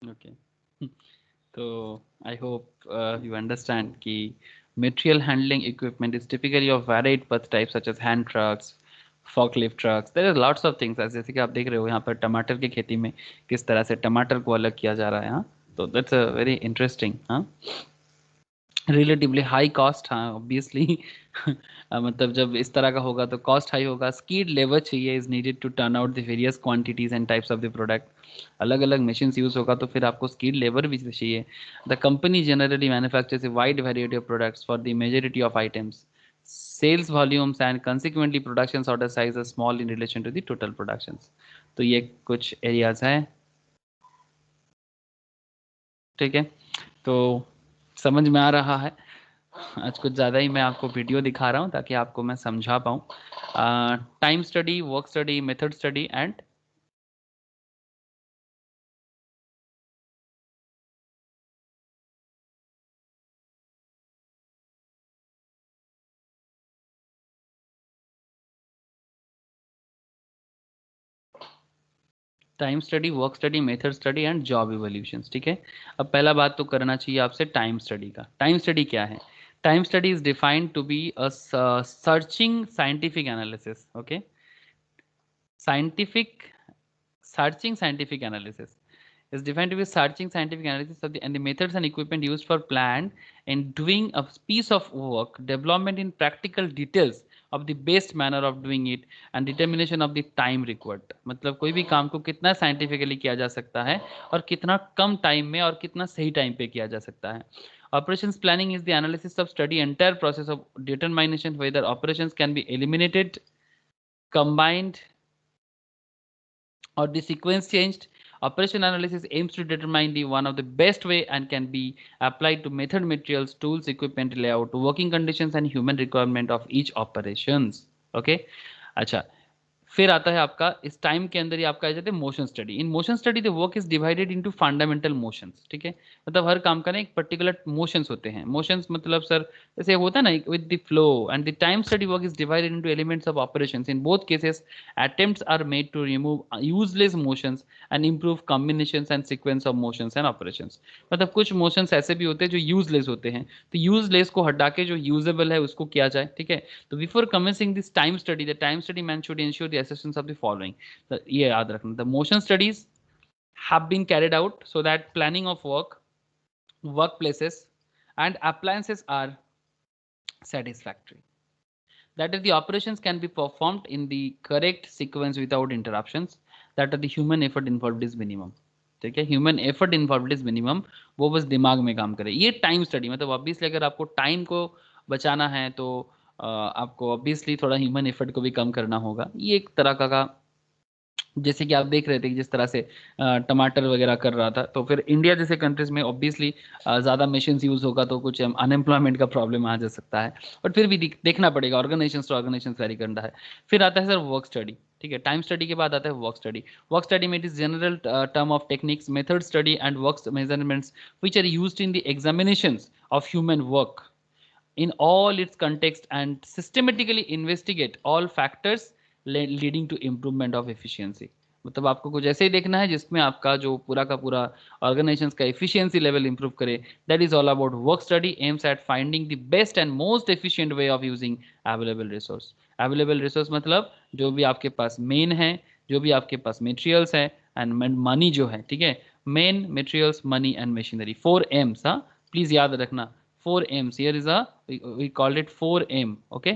okay. तो आई होप you understand कि material handling equipment is typically of varied birth types such as hand trucks, forklift trucks, there are lots of things, जैसे कि आप देख रहे हो यहाँ पर टमाटर की खेती में किस तरह से टमाटर को अलग किया जा रहा है। हाँ, तो दैट्स अ वेरी इंटरेस्टिंग। हाँ, रिलेटिवली हाई कॉस्ट, हाँ ऑब्वियसली मतलब जब इस तरह का होगा तो कॉस्ट हाई होगा। स्किल्ड लेबर चाहिए is needed to turn out the various quantities and types of the product. अलग अलग मशीन्स यूज होगा तो फिर आपको स्किल्ड लेबर भी चाहिए। The company generally manufactures a wide variety of products for the majority of items, sales volumes and consequently production order size are small in relation to the total productions। तो ये कुछ areas हैं। ठीक है। तो समझ में आ रहा है। आज कुछ ज़्यादा ही मैं आपको वीडियो दिखा रहा हूँ ताकि आपको मैं समझा पाऊँ। Time study, work study, method study and time study, work study, method study and job evolutions. ठीक है, अब पहला बात तो करना चाहिए आपसे टाइम स्टडी का। टाइम स्टडी क्या है? Time study is defined to be a searching scientific analysis. Okay, scientific searching scientific analysis is defined to be searching scientific analysis of and the methods and equipment used for planned and doing a piece of work, development in practical details of the best manner of doing it and determination of the time required। मतलब कोई भी काम को कितना scientifically किया जा सकता है और कितना कम टाइम में और कितना सही टाइम पे किया जा सकता है। Operations planning is the analysis of study entire process of determination whether operations can be eliminated, combined, or the sequence changed. Operation analysis aims to determine the one of the best way and can be applied to method, materials, tools, equipment, layout, working conditions and human requirement of each operations। Okay, अच्छा, फिर आता है आपका इस time के अंदर ही आपका आ जाता है motion study. In motion study the work is divided into fundamental motions. ठीक है, मतलब हर काम का ना एक पर्टिकुलर मोशंस होते हैं। मोशंस मतलब सर जैसे होता है ना with the flow, and the time study work is divided into elements of operations. In both cases attempts are made to remove useless motions and improve combinations and sequence of motions and operations। मतलब कुछ motions ऐसे भी होते हैं जो useless होते हैं, तो यूजलेस को हटा के जो यूजेबल है उसको किया जाए। ठीक है, तो before commencing this time study the time study man should ensure the assessment of the following. तो ये याद रखना, the motion studies have been carried out so that planning of work, workplaces and appliances are satisfactory, that is the operations can be performed in the correct sequence without interruptions, that the human effort involved is minimum। ठीक है, human effort involved is minimum, वो बस दिमाग में काम करे। ये time study मतलब ऑब्वियसली अगर आपको टाइम को बचाना है तो आपको ऑब्वियसली थोड़ा ह्यूमन एफर्ट को भी कम करना होगा। ये एक तरह का जैसे कि आप देख रहे थे कि जिस तरह से टमाटर वगैरह कर रहा था, तो फिर इंडिया जैसे कंट्रीज में ऑब्वियसली ज़्यादा मशीन्स यूज़ होगा तो कुछ अनएम्प्लॉयमेंट का प्रॉब्लम आ जा सकता है, बट फिर भी देखना पड़ेगा, ऑर्गेनाइजेशन टू ऑर्गेनाइजेशन वेरी करना है। फिर आता है सर वर्क स्टडी। ठीक है, टाइम स्टडी के बाद आता है वर्क स्टडी। वर्क स्टडी में it is general term of techniques, method study and work measurements which are used in the examinations of human work in all its context and systematically investigate all factors leading to improvement of efficiency। मतलब आपको कुछ ऐसे ही देखना है जिसमें आपका जो पूरा का पूरा ऑर्गेनाइजेशन का एफिशिएंसी लेवल इंप्रूव करे। That is all about work study aims at finding the best and most efficient way of using available resource. Available resource मतलब जो भी आपके पास मेन है, जो भी आपके पास मटेरियल्स है एंड मनी जो है। ठीक है, main, materials, money and machinery, 4 M's। हाँ, प्लीज याद रखना 4 M's। Here is a we called it 4M। okay,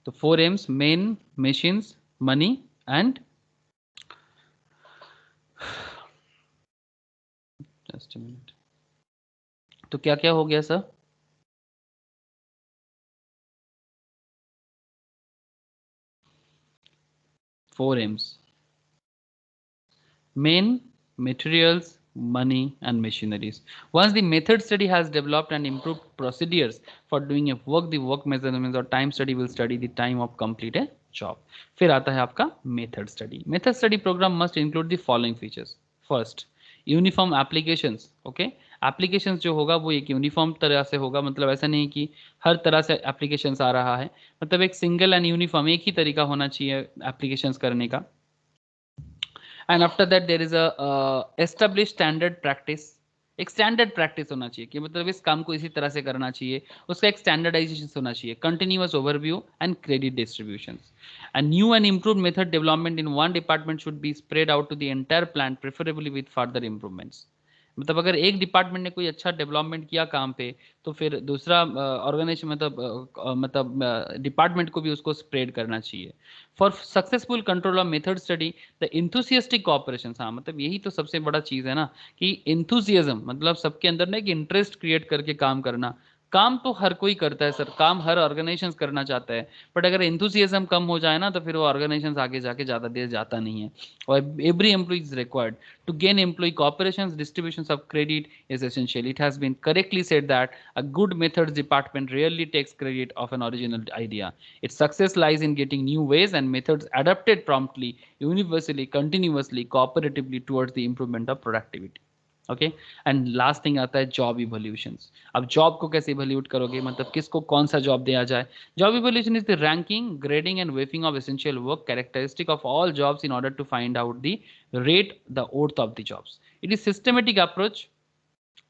तो 4 M's, main, machines, money and just a minute। तो क्या क्या हो गया sir? 4 M's, main, materials, money and machineries। Once the method study has developed and improved procedures for doing a work, the work measurements or time study will study the time of complete a job। फिर आता है आपका method study. Method study program must include the following features. First, uniform applications. Okay, applications जो होगा वो एक uniform तरह से होगा, मतलब ऐसा नहीं कि हर तरह से एप्लीकेशंस आ रहा है, मतलब एक सिंगल एंड यूनिफॉर्म एक ही तरीका होना चाहिए एप्लीकेशंस करने का। And after that there is a establish standard practice. एक स्टैंडर्ड प्रैक्टिस होना चाहिए कि मतलब इस काम को इसी तरह से करना चाहिए, उसका एक स्टैंडर्डाइजेशन होना चाहिए। Continuous overview and credit distribution. A new and improved method development in one department should be spread out to the entire plant, preferably with further improvements। मतलब अगर एक डिपार्टमेंट ने कोई अच्छा डेवलपमेंट किया काम पे, तो फिर दूसरा ऑर्गेनाइजेशन मतलब डिपार्टमेंट को भी उसको स्प्रेड करना चाहिए। For successful control of method study the enthusiastic cooperation. हाँ, मतलब यही तो सबसे बड़ा चीज़ है ना कि इंथुसियाज्म, मतलब सबके अंदर ना एक इंटरेस्ट क्रिएट करके काम करना। काम तो हर कोई करता है सर, काम हर ऑर्गेनाइजेशन करना चाहता है, बट अगर एंथुसियाज्म कम हो जाए ना तो फिर वो ऑर्गेनाइजेशन आगे जाके ज़्यादा देर जाता नहीं है। और every employ is required to gain employee cooperation. Distributions of credit is essential। It has been correctly said that a good methods department rarely takes credit of an original idea। Its success lies in getting new ways and methods adapted promptly, universally, continuously, cooperatively towards the improvement of productivity। Okay. And last thing आता है job evolutions. अब job को कैसे evolute करोगे, मतलब किसको कौन सा जॉब दिया जाए। Job evolution is the ranking, grading and weighting of essential work characteristic of all jobs in order to find out the rate the worth of the jobs. It is systematic approach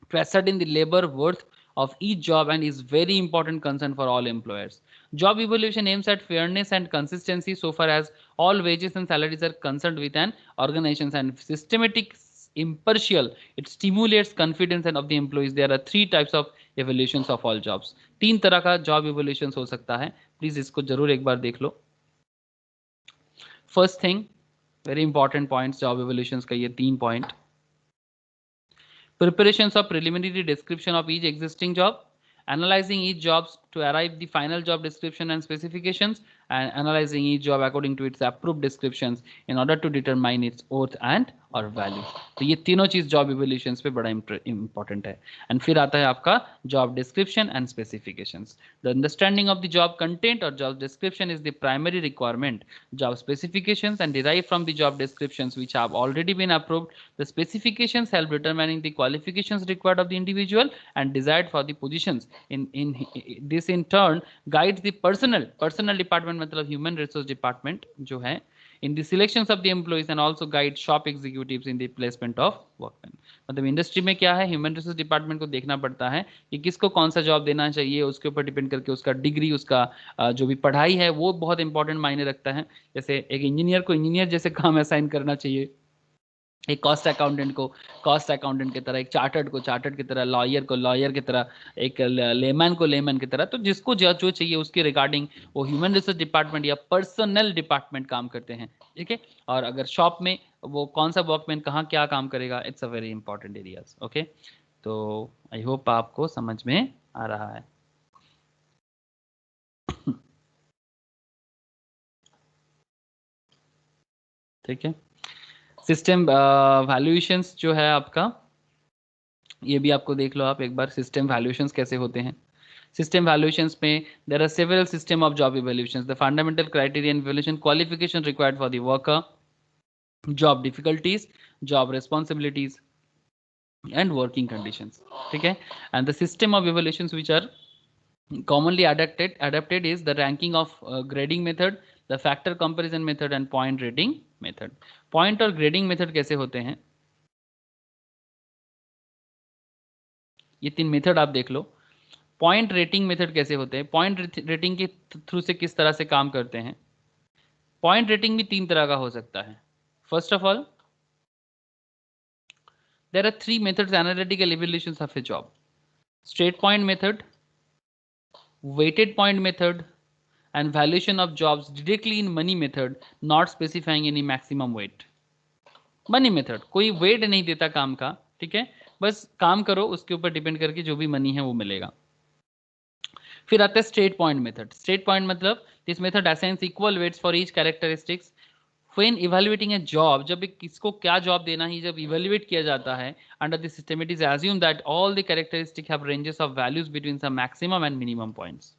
to ascertain the labor worth of each job and is very important concern for all employers. Job evaluation aims at fairness and consistency so far as all wages and salaries are concerned with an organization, and systematic, impartial. It stimulates confidence and of the employees. There are three types of evaluations of all jobs. तीन तरह का job evaluations हो सकता है, please इसको जरूर एक बार देख लो. First thing, very important points job evolutions का, ये 3 point. Preparations of preliminary description of each existing job, analyzing each job to arrive the final job description and specifications, and analyzing each job according to its approved descriptions in order to determine its worth and or value. तो ये तीनों चीज job evolutions पे बड़ा important है. And फिर आता है आपका job description and specifications. The understanding of the job content और job description is the primary requirement. Job specifications and derived from the job descriptions which have already been approved. The specifications help determining the qualifications required of the individual and desired for the positions. In this in turn guides the personal department मतलब human resource department जो है in the selections of the employees and also guide shop executives in the placement of workmen. मतलब industry में क्या है, human resource department को देखना पड़ता है कि किसको कौन सा जॉब देना चाहिए, उसके ऊपर डिपेंड करके उसका डिग्री, उसका जो भी पढ़ाई है वो बहुत इंपॉर्टेंट मायने रखता है. जैसे एक इंजीनियर को इंजीनियर जैसे काम असाइन करना चाहिए, एक कॉस्ट अकाउंटेंट को कॉस्ट अकाउंटेंट की तरह, एक चार्टर्ड को चार्टर्ड की तरह, लॉयर को लॉयर की तरह, एक लेमैन को लेमैन की तरह. तो जिसको जो चाहिए उसके रिगार्डिंग वो ह्यूमन रिसोर्स डिपार्टमेंट या पर्सनल डिपार्टमेंट काम करते हैं. ठीक है. और अगर शॉप में वो कौन सा वर्कमैन कहाँ क्या काम करेगा, it's a very important areas. Okay. तो आई होप आपको समझ में आ रहा है. ठीक है. सिस्टम वैल्यूएशंस जो है आपका, ये भी आपको देख लो आप एक बार, सिस्टम वैल्यूएशंस कैसे होते हैं. सिस्टम वैल्यूएशंस में there are several system of job evaluations. The fundamental criteria in evaluation, qualification required for the worker, job difficulties, job responsibilities and working conditions. ठीक है. And the system of evaluations which are commonly adapted is the ranking of grading method, the factor comparison method and point rating method. Point और grading method कैसे होते हैं, ये 3 method आप देख लो. Point rating method कैसे होते हैं, पॉइंट रेटिंग के थ्रू से किस तरह से काम करते हैं. पॉइंट रेटिंग भी 3 तरह का हो सकता है. First of all there are 3 methods analytical evaluations of a job. Straight point method, weighted point method and valuation of jobs directly in money method, not specifying any maximum weight. Money method कोई wait नहीं देता काम का. ठीक है. बस काम करो, उसके ऊपर डिपेंड करके जो भी मनी है वो मिलेगा. फिर आता है straight point method. Straight point मतलब this method assigns equal weights for each characteristics when evaluating a job. जब किसको क्या जॉब देना है जब इवेल्युएट किया जाता है under the system, it is assumed that all the characteristics have ranges of values between some maximum and minimum points.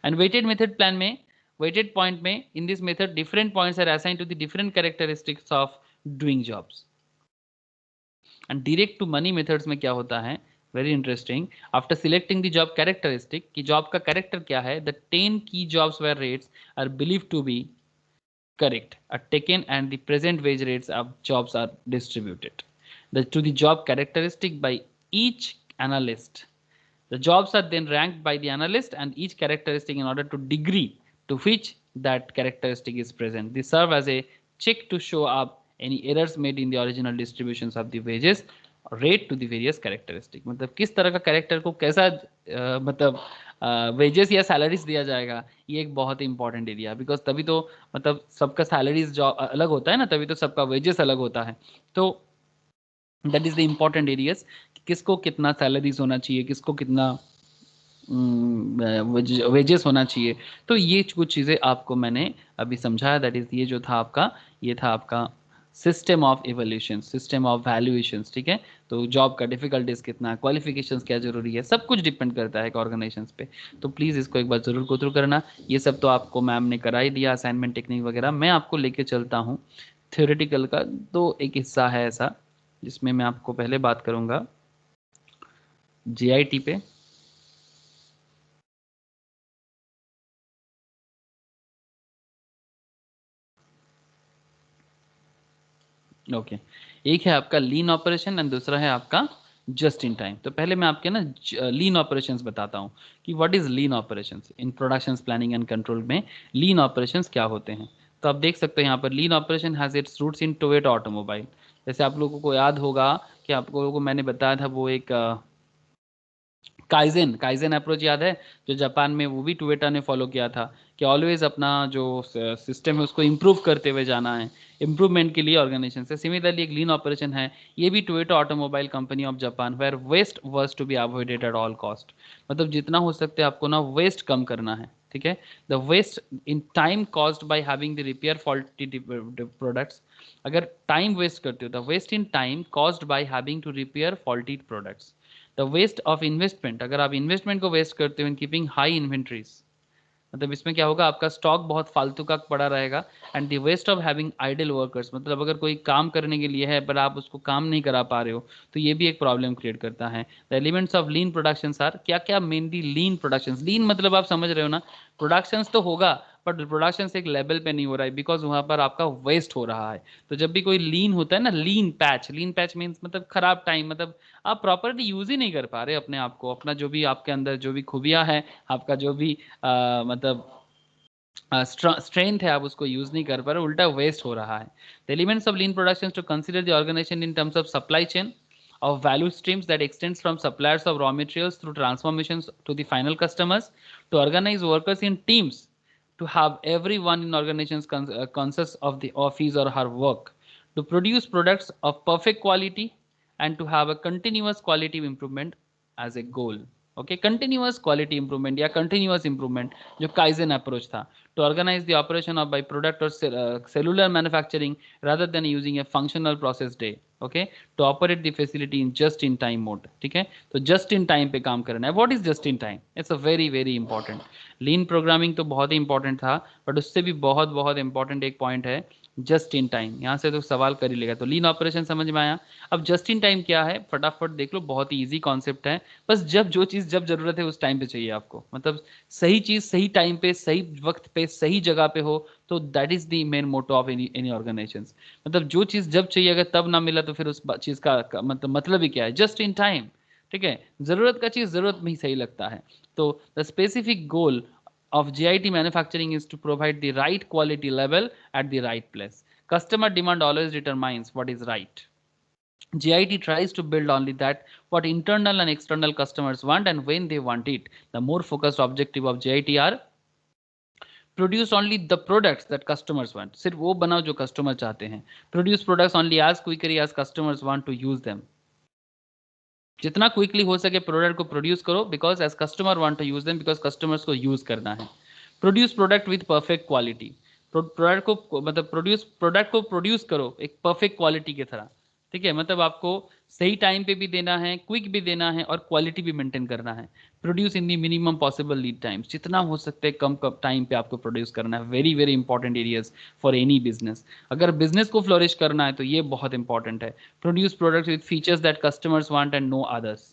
And weighted method plan में, weighted point में, in this method different points are assigned to the different characteristics of doing jobs. And direct to money methods में क्या होता है, very interesting. After selecting the job characteristic, कि job का character क्या है, the 10 key jobs where rates are believed to be correct are taken and the present wage rates of jobs are distributed to the job characteristic by each analyst. The jobs are then ranked by the analyst and each characteristic in order to degree to which that characteristic is present. They serve as a check to show up any errors made in the original distributions of the wages rate to the various characteristic. मतलब किस तरह का character को कैसा मतलब wages या salaries दिया जाएगा, ये एक बहुत ही इंपॉर्टेंट एरिया. बिकॉज तभी तो मतलब सबका सैलरीज जो अलग होता है ना, तभी तो सबका वेजेस अलग होता है. तो that is the important areas. किसको कितना सैलरीज होना चाहिए, किसको कितना वेजेस होना चाहिए. तो ये कुछ चीज़ें आपको मैंने अभी समझाया. दैट इज ये जो था आपका, ये था आपका system of evolution, system of valuations. ठीक है. तो जॉब का डिफिकल्टीज कितना, क्वालिफिकेशंस क्या जरूरी है, सब कुछ डिपेंड करता है एक ऑर्गेनाइजेशंस पे. तो प्लीज़ इसको एक बार जरूर गो थ्रू करना. ये सब तो आपको मैम ने करा ही दिया, असाइनमेंट टेक्निक वगैरह. मैं आपको लेके चलता हूँ थ्योरेटिकल का. तो एक हिस्सा है ऐसा जिसमें मैं आपको पहले बात करूंगा जीआईटी पे। ओके, एक है आपका लीन ऑपरेशन एंड दूसरा है आपका जस्ट इन टाइम। तो पहले मैं आपके ना लीन ऑपरेशंस बताता हूँ कि what is lean operations in productions planning and control में। लीन ऑपरेशंस क्या होते हैं, तो आप देख सकते हैं यहाँ पर lean operation has its roots in Toyota automobile. जैसे आप लोगों को याद होगा कि आप लोगों को मैंने बताया था वो एक काइजेन काइजेन अप्रोच याद है, जो जापान में वो भी टोयोटा ने फॉलो किया था कि ऑलवेज अपना जो सिस्टम है उसको इम्प्रूव करते हुए जाना है, इम्प्रूवमेंट के लिए ऑर्गेनाइजेशन से। सिमिलरली एक लीन ऑपरेशन है, ये भी Toyota automobile company of Japan, where waste was to be avoided at all cost. मतलब जितना हो सकता है आपको ना वेस्ट कम करना है, ठीक है। The waste in time caused by having the repair faulty products. अगर टाइम वेस्ट करते हो तो waste in time caused by having to repair faulty products. The waste of investment, अगर आप इन्वेस्टमेंट को वेस्ट करते हो इन कीपिंग हाई इन्वेंट्रीज, मतलब इसमें क्या होगा, आपका स्टॉक बहुत फालतू का पड़ा रहेगा। And the waste of having idle workers, मतलब अगर कोई काम करने के लिए है पर आप उसको काम नहीं करा पा रहे हो, तो ये भी एक प्रॉब्लम क्रिएट करता है। The elements of lean production are क्या क्या, मेनली लीन प्रोडक्शन। लीन मतलब आप समझ रहे हो ना, प्रोडक्शन तो होगा बट प्रोडक्शन एक लेवल पे नहीं हो रहा है, बिकॉज वहां पर आपका वेस्ट हो रहा है। तो जब भी कोई लीन होता है ना, लीन पैच मीन्स मतलब खराब टाइम, मतलब आप प्रॉपरली यूज ही नहीं कर पा रहे अपने आप को, अपना जो भी आपके अंदर जो भी खूबियां है, आपका जो भी मतलब स्ट्रेंथ है, आप उसको यूज नहीं कर पा रहे, उल्टा वेस्ट हो रहा है। The elements of lean production to consider the organization in terms of supply chain of value streams that extends from suppliers of raw materials through transformations to the final customers, to organize workers in teams, to have everyone in organizations conscious of the of his or her work, to produce products of perfect quality, and to have a continuous quality improvement as a goal. Okay, continuous quality improvement या continuous improvement, जो kaizen approach था। To organise the operation of by product और cellular manufacturing rather than using a functional process day. Okay, to operate the facility in just in time mode, ठीक है। तो just in time पे काम करना है। What is just in time? It's a very very important. Lean programming तो बहुत ही important था, बट उससे भी बहुत बहुत इंपॉर्टेंट एक पॉइंट है जस्ट इन टाइम। यहाँ से तो सवाल कर ही लेगा। तो लीन ऑपरेशन समझ में आया। अब जस्ट इन टाइम क्या है, फटाफट देख लो, बहुत ही इजी कॉन्सेप्ट है। बस जब जो चीज़ जब जरूरत है उस टाइम पे चाहिए आपको, मतलब सही चीज़ सही टाइम पे सही वक्त पे सही जगह पे हो, तो that is the main motto of any any organization. मतलब जो चीज़ जब चाहिए, अगर तब ना मिला तो फिर उस चीज़ का मतलब ही क्या है, जस्ट इन टाइम, ठीक है। जरूरत का चीज़ जरूरत में ही सही लगता है। तो the specific goal of GIT manufacturing is to provide the right quality level at the right place. Customer demand always determines what is right. GIT tries to build only that what internal and external customers want and when they want it. The more focused objective of GIT are produce only the products that customers want. सिर्फ वो बनाओ जो customer चाहते हैं. Produce products only as quickly as customers want to use them. जितना quickly हो सके product को प्रोड्यूस करो, because as customer want to use them, because customers को यूज करना है। Produce product with perfect quality, product को मतलब प्रोडक्ट को प्रोड्यूस करो एक परफेक्ट क्वालिटी की तरह, ठीक है। मतलब आपको सही टाइम पे भी देना है, क्विक भी देना है और क्वालिटी भी मेंटेन करना है। Produce in the minimum possible lead times, जितना हो सकता है कम कम टाइम पे आपको प्रोड्यूस करना है। Very very important areas for any business. अगर बिजनेस को फ्लोरिश करना है तो ये बहुत इंपॉर्टेंट है। Produce products with features that customers want and no others.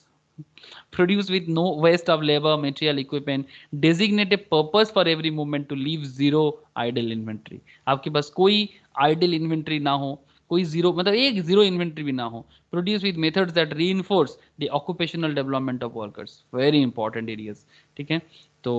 Produce with no waste of labor, material, equipment. Designate a purpose for every movement to leave zero idle inventory. आपके पास कोई idle inventory ना हो, कोई zero मतलब एक zero inventory भी ना हो। Produce with methods that reinforce the occupational development of workers. Very important areas, ठीक है। तो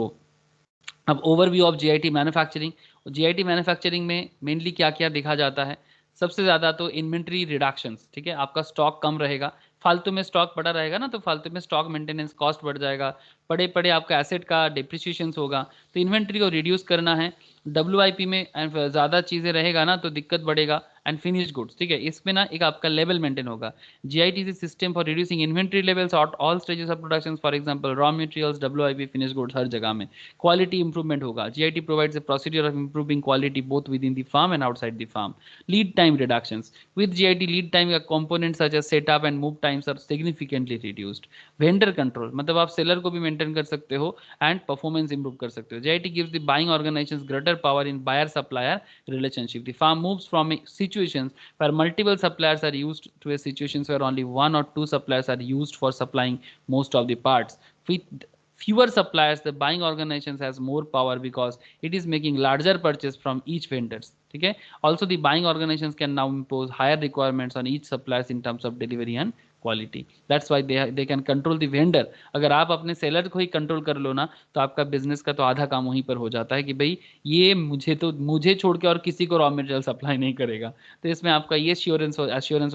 अब overview of JIT manufacturing. JIT manufacturing में मेनली क्या क्या देखा जाता है, सबसे ज़्यादा तो इन्वेंट्री रिडक्शंस, ठीक है। आपका स्टॉक कम रहेगा, फालतू में स्टॉक पड़ा रहेगा ना, तो फालतू में स्टॉक मेंटेनेंस कॉस्ट बढ़ जाएगा, पड़े पड़े आपका एसेट का डिप्रिसिएशन होगा। तो इन्वेंट्री को रिड्यूस करना है। डब्ल्यूआईपी में ज़्यादा चीज़ें रहेगा ना तो दिक्कत बढ़ेगा। एंड फिनिश गुड्स, ठीक है, इसमें ना एक आपका लेवल मेंटेन होगा। GIT system for reducing inventory levels at all stages of production, for example raw materials, WIP, finish goods, हर जगह में क्वालिटी इंप्रूवमेंट होगा। GIT provides a procedure of improving quality both within the farm and outside the farm. Lead time reductions. With GIT, lead time components such as setup and move times are significantly reduced. Vendor control, मतलब आप seller को भी maintain maintain कर सकते हो and performance improve कर सकते हो। JIT gives the buying organizations greater power in buyer supplier relationship. The firm moves from situations where multiple suppliers are used to a situations where only one or two suppliers are used for supplying most of the parts. With fewer suppliers, the buying organizations has more power because it is making larger purchase from each vendors. ठीक है, also the buying organizations can now impose higher requirements on each suppliers in terms of delivery and quality. That's why they can control the vendor. अगर आप अपने seller को ही control कर लो ना, तो आपका बिजनेस का तो आधा काम वहीं पर हो जाता है कि भाई ये मुझे छोड़ के और किसी को रॉ मटेरियल सप्लाई नहीं करेगा। तो इसमें आपका ये एश्योरेंस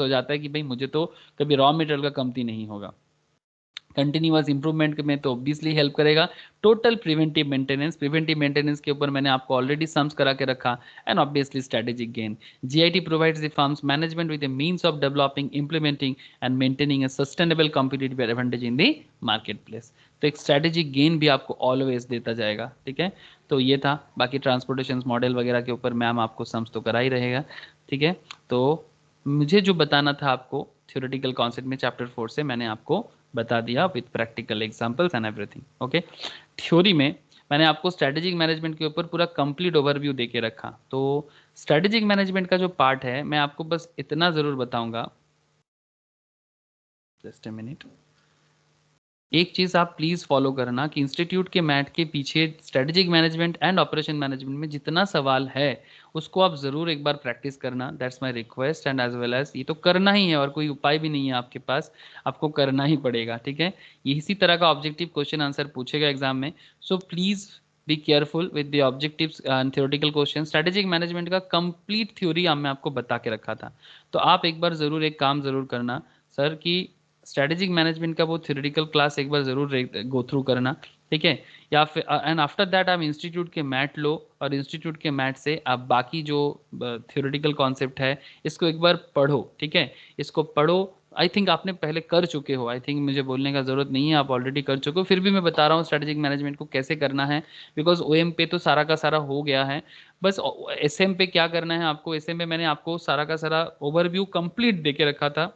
हो जाता है कि भाई मुझे तो कभी रॉ मटेरियल का कमती नहीं होगा। कंटिन्यूअस इंप्रूवमेंट में तो ऑब्वियसली हेल्प करेगा। टोटल प्रिवेंटिव मेंटेनेंस के ऊपर मैंने आपको ऑलरेडी सम्स करा के रखा। And obviously strategic gain, JIT provides the firms management with the means of developing, implementing and maintaining a sustainable competitive advantage in the market place. तो एक स्ट्रेटेजिक गेन भी आपको ऑलवेज देता जाएगा। ठीक है, तो ये था। बाकी ट्रांसपोर्टेशन मॉडल वगैरह के ऊपर मैम आपको सम्स तो करा ही रहेगा। ठीक है, तो मुझे जो बताना था आपको थ्योरेटिकल कॉन्सेप्ट में चैप्टर 4 से मैंने आपको बता दिया with practical examples and everything. Okay, theory में मैंने आपको स्ट्रेटेजिक मैनेजमेंट के ऊपर पूरा कंप्लीट ओवरव्यू दे के रखा। तो स्ट्रेटेजिक मैनेजमेंट का जो पार्ट है, मैं आपको बस इतना जरूर बताऊंगा, जस्ट अ मिनट। एक चीज आप प्लीज फॉलो करना कि इंस्टीट्यूट के मैट के पीछे strategic management and operation management में जितना सवाल है उसको आप जरूर एक बार प्रैक्टिस करना। That's my request. And as well as ये तो करना ही है और कोई उपाय भी नहीं है आपके पास, आपको करना ही पड़ेगा। ठीक है, ये इसी तरह का ऑब्जेक्टिव क्वेश्चन आंसर पूछेगा एग्जाम में। So please be careful with the objectives and theoretical question. Strategic management का कंप्लीट थ्योरी मैं आपको बता के रखा था। तो आप एक बार जरूर एक काम जरूर करना सर कि स्ट्रेटेजिक मैनेजमेंट का वो थ्योरेटिकल क्लास एक बार जरूर गो थ्रू करना। ठीक है, या फिर एंड आफ्टर दैट आप इंस्टीट्यूट के मैट लो और इंस्टीट्यूट के मैट से आप बाकी जो थ्योरेटिकल कॉन्सेप्ट है इसको एक बार पढ़ो। ठीक है, इसको पढ़ो। आई थिंक आपने पहले कर चुके हो, आई थिंक मुझे बोलने का जरूरत नहीं है, आप ऑलरेडी कर चुके हो। फिर भी मैं बता रहा हूँ स्ट्रेटेजिक मैनेजमेंट को कैसे करना है, बिकॉज ओएम पे तो सारा का सारा हो गया है। बस एसएम पे क्या करना है आपको, एसएम पे मैंने आपको सारा का सारा ओवरव्यू कंप्लीट दे के रखा था,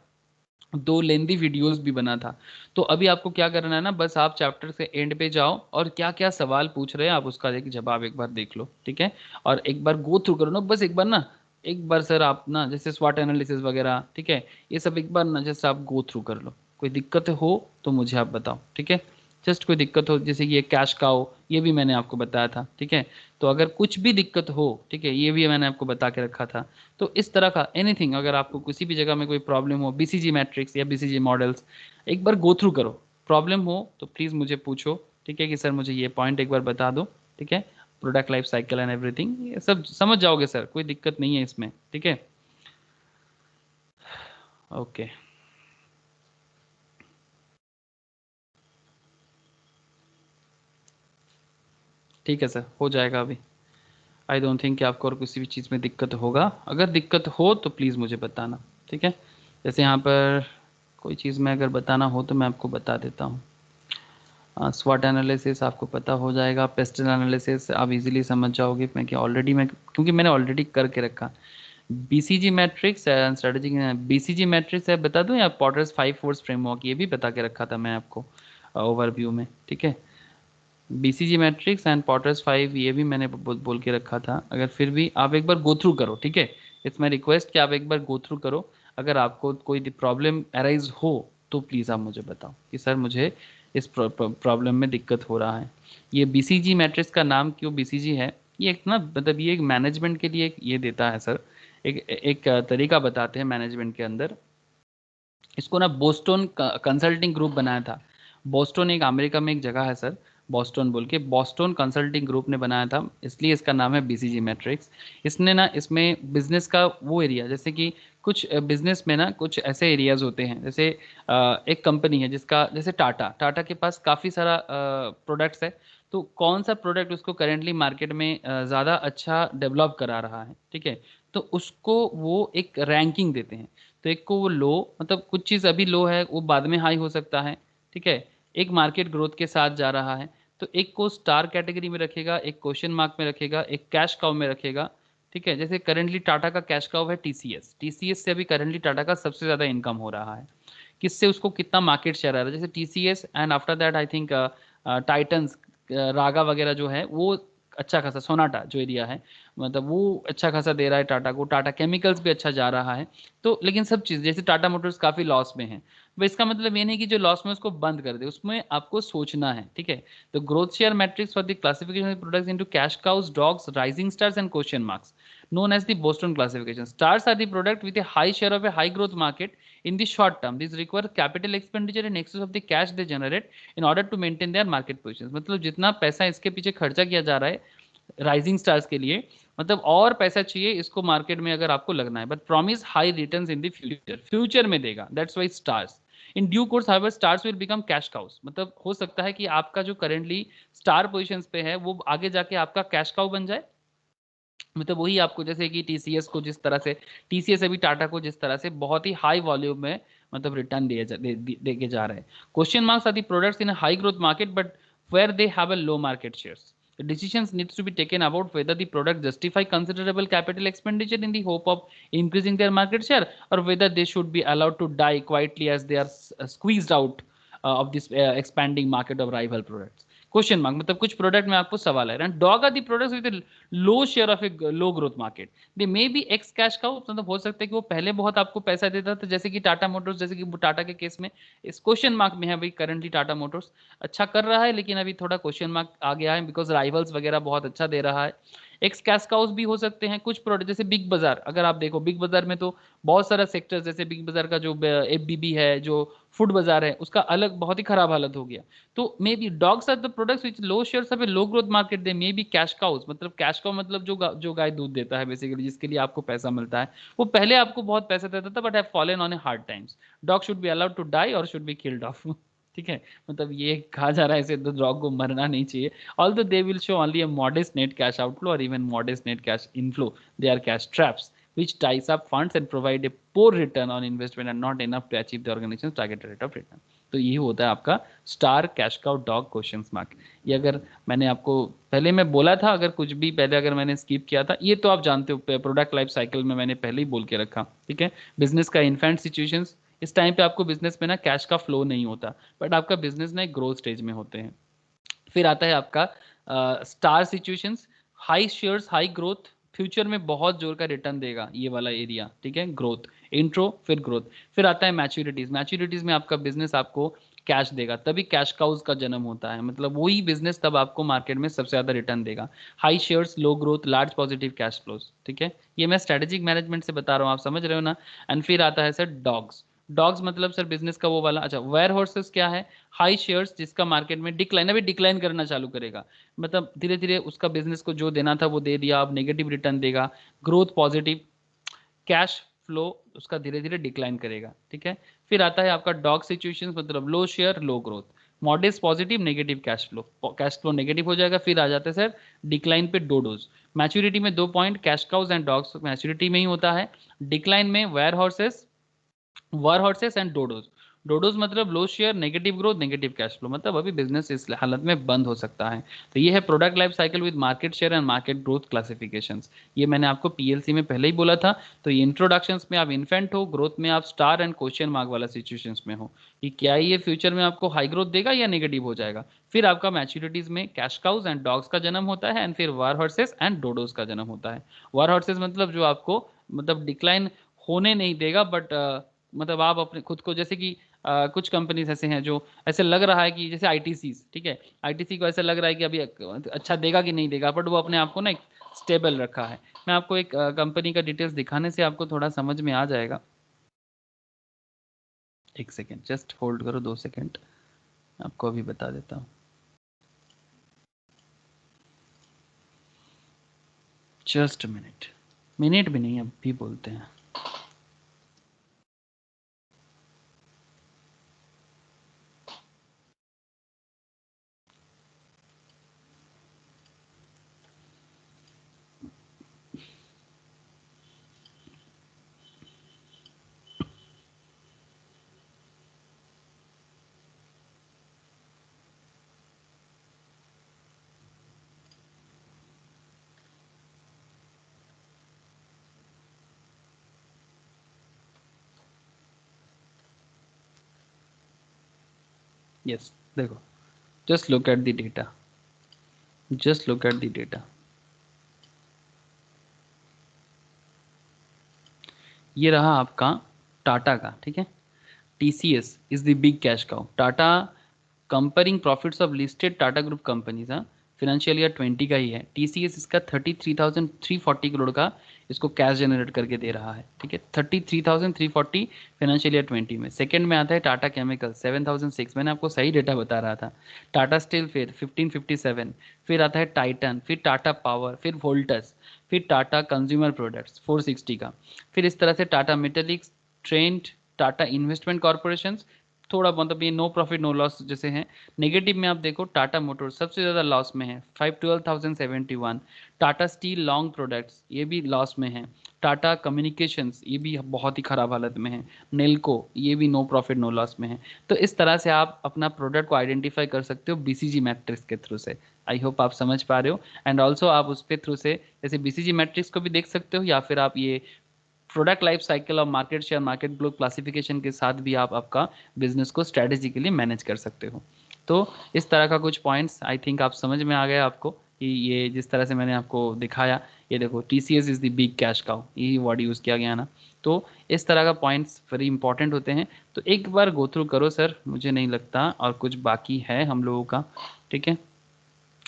2 लेंदी वीडियोस भी बना था। तो अभी आपको क्या करना है ना, बस आप चैप्टर से एंड पे जाओ और क्या क्या सवाल पूछ रहे हैं आप उसका एक जवाब एक बार देख लो। ठीक है, और एक बार गो थ्रू करो ना, बस एक बार ना, एक बार सर आप ना जैसे स्वॉट एनालिसिस वगैरह, ठीक है, ये सब एक बार ना जैसे आप गो थ्रू कर लो। कोई दिक्कत हो तो मुझे आप बताओ। ठीक है, जस्ट कोई दिक्कत हो, जैसे कि ये कैश काउ ये भी मैंने आपको बताया था। ठीक है, तो अगर कुछ भी दिक्कत हो, ठीक है, ये भी मैंने आपको बता के रखा था। तो इस तरह का एनीथिंग, अगर आपको किसी भी जगह में कोई प्रॉब्लम हो, बीसीजी मैट्रिक्स या बीसीजी मॉडल्स, एक बार गो थ्रू करो। प्रॉब्लम हो तो प्लीज़ मुझे पूछो। ठीक है, कि सर मुझे ये पॉइंट एक बार बता दो। ठीक है, product life cycle and everything, ये सब समझ जाओगे सर, कोई दिक्कत नहीं है इसमें। ठीक है, ओके, ठीक है सर, हो जाएगा अभी। आई डोंट थिंक कि आपको और किसी भी चीज़ में दिक्कत होगा। अगर दिक्कत हो तो प्लीज़ मुझे बताना। ठीक है, जैसे यहाँ पर कोई चीज़ में अगर बताना हो तो मैं आपको बता देता हूँ। स्वॉट एनालिसिस आपको पता हो जाएगा, पेस्टल एनालिसिस आप इजीली समझ जाओगे। मैं कि ऑलरेडी मैं क्योंकि मैंने ऑलरेडी करके रखा। BCG matrix and strategic, BCG matrix है बता दूं, या पॉटर्स 5 फोर्स फ्रेमवर्क ये भी बता के रखा था मैं आपको ओवरव्यू में। ठीक है, बीसीजी मैट्रिक्स एंड पॉटर्स 5 ये भी मैंने बोल के रखा था। अगर फिर भी आप एक बार गो थ्रू करो। ठीक है, इट्स माई रिक्वेस्ट कि आप एक बार गो थ्रू करो। अगर आपको कोई प्रॉब्लम अराइज हो तो प्लीज़ आप मुझे बताओ कि सर मुझे इस प्रॉब्लम में दिक्कत हो रहा है। ये बीसीजी मैट्रिक्स का नाम क्यों बीसीजी है, ये एक ना मतलब ये एक मैनेजमेंट के लिए ये देता है सर, एक एक तरीका बताते हैं मैनेजमेंट के अंदर। इसको ना बोस्टन कंसल्टिंग ग्रुप बनाया था। बोस्टन एक अमेरिका में एक जगह है सर, बॉस्टन बोल के, बॉस्टन कंसल्टिंग ग्रुप ने बनाया था, इसलिए इसका नाम है बीसीजी मैट्रिक्स। इसने ना इसमें बिजनेस का वो एरिया, जैसे कि कुछ बिजनेस में ना कुछ ऐसे एरियाज होते हैं, जैसे एक कंपनी है जिसका, जैसे टाटा, टाटा के पास काफ़ी सारा प्रोडक्ट्स है। तो कौन सा प्रोडक्ट उसको करेंटली मार्केट में ज़्यादा अच्छा डेवलप करा रहा है, ठीक है, तो उसको वो एक रैंकिंग देते हैं। तो एक को वो लो, मतलब कुछ चीज़ अभी लो है वो बाद में हाई हो सकता है। ठीक है, एक मार्केट ग्रोथ के साथ जा रहा है, तो एक को स्टार कैटेगरी में रखेगा, एक क्वेश्चन मार्क में रखेगा, एक कैश काउ में रखेगा। ठीक है, जैसे करेंटली टाटा का कैश काउ है टीसीएस, टीसीएस से अभी करेंटली टाटा का सबसे ज़्यादा इनकम हो रहा है। किससे, उसको कितना मार्केट शेयर आ रहा है, जैसे TCS and after that I think Titans, Raga वगैरह जो है वो अच्छा खासा, सोनाटा जो एरिया है मतलब वो अच्छा खासा दे रहा है टाटा को, टाटा केमिकल्स भी अच्छा जा रहा है। तो लेकिन सब चीज़ जैसे टाटा मोटर्स काफ़ी लॉस में है, वो इसका मतलब ये नहीं कि जो लॉस में उसको बंद कर दे, उसमें आपको सोचना है, ठीक है। तो growth share matrix for the classification of products into cash cows, dogs, rising stars and question marks known as the Boston classification. Stars are the product with a high share of a high growth market in the short term. These require capital expenditure in excess of the cash they generate in order to maintain their market positions. मतलब जितना पैसा इसके पीछे खर्चा किया जा रहा है राइजिंग स्टार्स के लिए, मतलब और पैसा चाहिए इसको मार्केट में अगर आपको लगना है, but promise high returns in the future, future में देगा, that's why stars. In due course however stars will become cash cows, मतलब हो सकता है कि आपका जो करेंटली स्टार पोजीशंस पे है वो आगे जाके आपका कैश काउ बन जाए। मतलब वही आपको जैसे कि टीसीएस को जिस तरह से, टीसीएस अभी टाटा को जिस तरह से बहुत ही हाई वॉल्यूम में मतलब रिटर्न दे के जा रहे हैं। Question marks are the products in high growth market but where they have a low market shares. The decisions needs to be taken about whether the product justify considerable capital expenditure in the hope of increasing their market share, or whether they should be allowed to die quietly as they are squeezed out of this expanding market of rival products. Question mark मतलब कुछ product में आपको सवाल है। Dog are the products with low share of a low growth market, they may be ex cash का, मतलब हो सकता है कि वो पहले बहुत आपको पैसा देता था, जैसे कि टाटा मोटर्स, जैसे कि टाटा के केस में इस क्वेश्चन मार्क में है भाई। करंटली टाटा मोटर्स अच्छा कर रहा है लेकिन अभी थोड़ा क्वेश्चन मार्क आ गया है बिकॉज राइवल्स वगैरह बहुत अच्छा दे रहा है। एक्स कैश काउस भी हो सकते हैं कुछ प्रोडक्ट, जैसे बिग बाजार, अगर आप देखो बिग बाजार में तो बहुत सारा सेक्टर, जैसे बिग बाजार का जो एफबीबी है, जो फूड बाजार है, उसका अलग बहुत ही खराब हालत हो गया। तो may be dogs are the products which low shares of a low growth market, they may be cash cows, मतलब कैश काउ मतलब जो गाय दूध देता है बेसिकली, जिसके लिए आपको पैसा मिलता है, वो पहले आपको बहुत पैसा देता था but have fallen on a hard times. Dog should be allowed to die और शुड बी किल्ड ऑफ। ठीक है, मतलब ये कहा जा रहा है ऐसे तो डॉग को मरना नहीं चाहिए। Although they will show only a modest net cash outflow और even modest net cash inflow, they are cash traps which ties up funds and provide a poor return on investment and not enough to achieve the organization's targeted rate of return. तो ये होता है आपका star cash cow dog question mark. ये अगर मैंने आपको पहले मैं बोला था, अगर कुछ भी पहले अगर मैंने स्किप किया था, ये तो आप जानते हो प्रोडक्ट लाइफ साइकिल में मैंने पहले ही बोल के रखा, ठीक है। बिजनेस का इन्फेंट सिचुएशंस, इस टाइम पे आपको बिजनेस में ना कैश का फ्लो नहीं होता, बट आपका बिजनेस ना एक ग्रोथ स्टेज में होते हैं। फिर आता है आपका star situations, high shares high growth, future में बहुत जोर का रिटर्न देगा ये वाला एरिया, ठीक है। ग्रोथ इंट्रो फिर ग्रोथ। फिर आता है मैच्योरिटीज, मैच्योरिटीज में आपका बिजनेस आपको कैश देगा, तभी कैश काउज का जन्म होता है, मतलब वही बिजनेस तब आपको मार्केट में सबसे ज्यादा रिटर्न देगा। High shares low growth large positive cash flows, ठीक है। ये मैं स्ट्रेटेजिक मैनेजमेंट से बता रहा हूँ, आप समझ रहे हो ना। एंड फिर आता है सर डॉग्स, डॉग्स मतलब सर बिजनेस का वो वाला, अच्छा वेयर हॉर्सेस क्या है, हाई शेयर्स जिसका मार्केट में डिक्लाइन, अभी डिक्लाइन करना चालू करेगा, मतलब धीरे धीरे उसका बिजनेस को जो देना था वो दे दिया, अब नेगेटिव रिटर्न देगा, ग्रोथ पॉजिटिव, कैश फ्लो उसका धीरे धीरे डिक्लाइन करेगा, ठीक है। फिर आता है आपका डॉग सिचुएशंस, मतलब low share low growth, modest positive negative cash flow, cash flow negative हो जाएगा। फिर आ जाता है सर डिक्लाइन पे डोडोज, मैच्योरिटी में 2 point, cash cows and dogs maturity में ही होता है, डिक्लाइन में war horses, war horses and dodos. Dodos मतलब low share negative growth negative cash flow, मतलब अभी बिजनेस इस हालत में बंद हो सकता है। तो ये है product life cycle with market share and market growth classifications. ये मैंने आपको पीएलसी में पहले ही बोला था। तो ये इंट्रोडक्शंस में आप इन्फेंट हो, ग्रोथ में आप स्टार एंड क्वेश्चन मार्क वाला सिचुएशंस में हो कि क्या ये फ्यूचर में आपको हाई ग्रोथ देगा या नेगेटिव हो जाएगा। फिर आपका मैच्योरिटीज में कैश काउज एंड डॉग्स का जन्म होता है, एंड फिर वार हॉर्सेस एंड डोडोज का जन्म होता है। वार हॉर्सेस मतलब जो आपको मतलब डिक्लाइन होने नहीं देगा, बट मतलब आप अपने खुद को, जैसे कि कुछ कंपनीज ऐसे हैं जो ऐसे लग रहा है कि जैसे आईटीसी, ठीक है, आईटीसी को ऐसा लग रहा है कि अभी अच्छा देगा कि नहीं देगा, बट वो अपने आप को ना एक स्टेबल रखा है। मैं आपको एक कंपनी का डिटेल्स दिखाने से आपको थोड़ा समझ में आ जाएगा। एक सेकेंड जस्ट होल्ड करो, 2 सेकेंड, आपको अभी बता देता हूँ। जस्ट मिनट, मिनट भी नहीं अभी बोलते हैं। यस देखो, just look at the data, just look at the data. ये रहा आपका टाटा का, ठीक है। TCS is the big cash cow. Tata comparing profits of listed Tata group companies, हाँ, फिनेंशियल ईयर 20 का ही है। टीसीएस इसका 33,340 करोड़ का इसको कैश जनरेट करके दे रहा है, ठीक है। 33,340 फाइनेंशियल ईयर 20 में। सेकंड में आता है टाटा केमिकल 7,006, मैंने आपको सही डेटा बता रहा था। टाटा स्टील फिर 1557, फिर आता है टाइटन, फिर टाटा पावर, फिर वोल्टस, फिर टाटा कंज्यूमर प्रोडक्ट्स 460 का, फिर इस तरह से Tata metallics, trend, Tata investment corporation, थोड़ा मतलब ये नो प्रॉफिट नो लॉस जैसे हैं। नेगेटिव में आप देखो टाटा मोटर्स सबसे ज़्यादा लॉस में है 512,071। टाटा स्टील लॉन्ग प्रोडक्ट्स ये भी लॉस में है। टाटा कम्युनिकेशंस ये भी बहुत ही ख़राब हालत में है। नेल्को ये भी नो प्रॉफिट नो लॉस में है। तो इस तरह से आप अपना प्रोडक्ट को आइडेंटिफाई कर सकते हो बीसीजी मैट्रिक्स के थ्रू से। आई होप आप समझ पा रहे हो। एंड ऑल्सो आप उसके थ्रू से जैसे बीसीजी मैट्रिक्स को भी देख सकते हो, या फिर आप ये प्रोडक्ट लाइफ साइकिल और market share market glow classification के साथ भी आप आपका बिजनेस को स्ट्रेटेजिकली मैनेज कर सकते हो। तो इस तरह का कुछ पॉइंट्स आई थिंक आप समझ में आ गए आपको कि ये जिस तरह से मैंने आपको दिखाया, ये देखो TCS is the big cash cow, यही वर्ड यूज़ किया गया ना। तो इस तरह का पॉइंट्स वेरी इंपॉर्टेंट होते हैं। तो एक बार गो थ्रू करो सर, मुझे नहीं लगता और कुछ बाकी है हम लोगों का, ठीक है।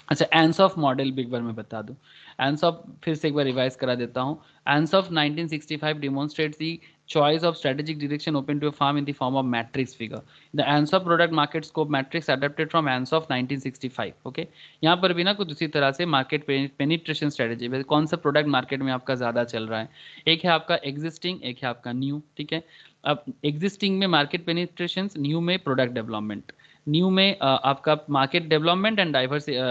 अच्छा, एंसॉफ मॉडल भी एक बार मैं बता दूं। एंसॉफ फिर से एक बार रिवाइज करा देता हूं। एंसॉफ 1965 demonstrates the choice of strategic direction open to a firm in the form of matrix figure. The Ansoff product market scope matrix adapted from Ansoff 1965. Okay, यहाँ पर भी ना कुछ उसी तरह से मार्केट पेनिट्रेशन स्ट्रेटेजी, कौन सा प्रोडक्ट मार्केट में आपका ज़्यादा चल रहा है। एक है आपका एग्जिस्टिंग, एक है आपका न्यू, ठीक है। अब एग्जिस्टिंग में मार्केट पेनिट्रेशन, न्यू में प्रोडक्ट डेवलपमेंट। न्यू में आपका market development and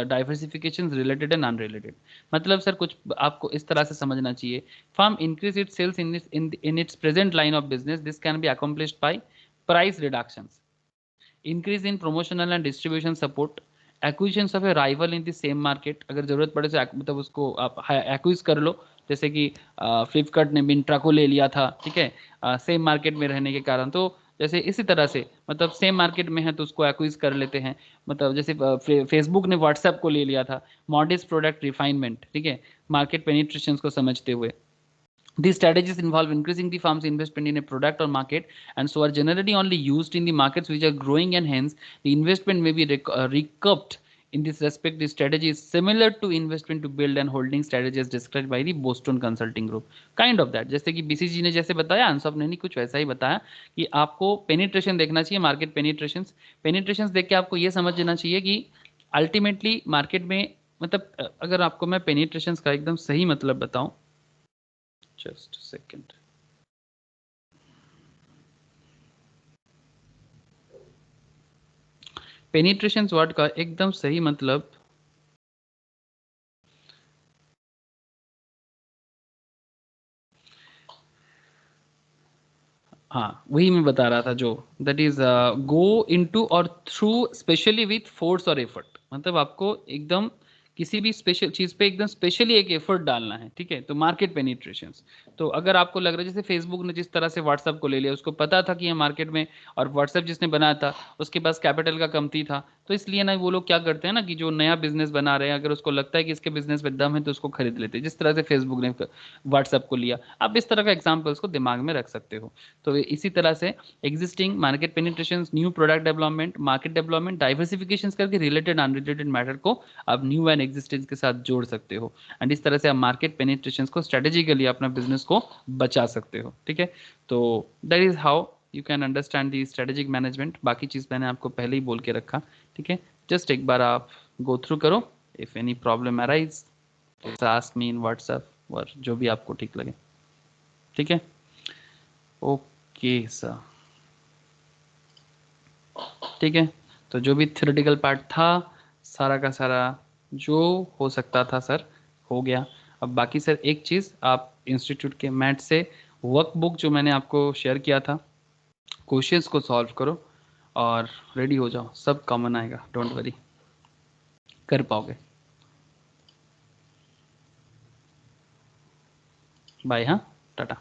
diversification related and unrelated. मतलब सर कुछ आपको इस तरह से समझना चाहिए। Firm increase it sales in its present line of business, this can be accomplished by price reductions, increase in promotional and distribution support, acquisition of a rival in the same market, अगर जरूरत पड़े तो मतलब उसको आप एक्विज कर लो। जैसे कि फ्लिपकार्ट ने मिंट्रा को ले लिया था, ठीक है, सेम मार्केट में रहने के कारण। तो जैसे इसी तरह से मतलब सेम मार्केट में है तो उसको एक्विज कर लेते हैं। मतलब जैसे फेसबुक ने व्हाट्सएप को ले लिया था, मॉडेस्ट प्रोडक्ट रिफाइनमेंट, ठीक है, मार्केट पेनिट्रेशन को समझते हुए। These strategies involve increasing the firm's investment in a product or market, and so are generally only used in the markets which are growing, and hence the investment may be recouped. In this respect, the strategy is similar to investment to build and holding strategies described by the Boston Consulting Group. Kind of that. जैसे कि BCG ने जैसे बताया, answer ने नहीं कुछ वैसा ही बताया कि आपको पेनिट्रेशन देखना चाहिए, मार्केट पेनिट्रेशन। पेनिट्रेशन देख के आपको ये समझना चाहिए कि अल्टीमेटली मार्केट में मतलब अगर आपको मैं पेनिट्रेशन का एकदम सही मतलब बताऊं, just a second. Penetration word का एकदम सही मतलब हाँ वही मैं बता रहा था, जो दैट इज गो इनटू और थ्रू स्पेशली विथ फोर्स और एफर्ट। मतलब आपको एकदम किसी भी स्पेशल चीज पे एकदम स्पेशली एक एफर्ट डालना है, ठीक है। तो मार्केट पेनिट्रेशन, तो अगर आपको लग रहा है जैसे फेसबुक ने जिस तरह से व्हाट्सएप को ले लिया, उसको पता था कि ये मार्केट में, और व्हाट्सएप जिसने बनाया था उसके पास कैपिटल का कमती था, तो इसलिए ना वो लोग क्या करते हैं ना कि जो नया बिजनेस बना रहे हैं, अगर उसको लगता है कि इसके बिजनेस में दम है तो उसको खरीद लेते हैं, जिस तरह से फेसबुक ने व्हाट्सएप को लिया। आप इस तरह का एग्जाम्पल्स को दिमाग में रख सकते हो। तो इसी तरह से existing, market penetration, new product development, market development, diversification करके रिलेटेड अनरिलेटेड मैटर को आप न्यू एंड एग्जिस्टेंस के साथ जोड़ सकते हो। एंड इस तरह से आप मार्केट पेनिट्रेशन को स्ट्रेटेजिकली अपना बिजनेस को बचा सकते हो, ठीक है। तो that is how you can understand the strategic management. बाकी चीज़ मैंने आपको पहले ही बोल के रखा, ठीक है। जस्ट एक बार आप गो थ्रू करो, इफ एनी प्रॉब्लम अराइज तो आस्क मी इन व्हाट्सएप और जो भी आपको ठीक लगे, ठीक है। ओके सर, ठीक है। तो जो भी थ्योरेटिकल पार्ट था सारा का सारा जो हो सकता था सर हो गया। अब बाकी सर एक चीज़, आप इंस्टीट्यूट के मैथ से वर्कबुक जो मैंने आपको शेयर किया था, क्वेश्चंस को सॉल्व करो और रेडी हो जाओ, सब कॉमन आएगा, डोंट वरी, कर पाओगे। बाय, हाँ, टाटा।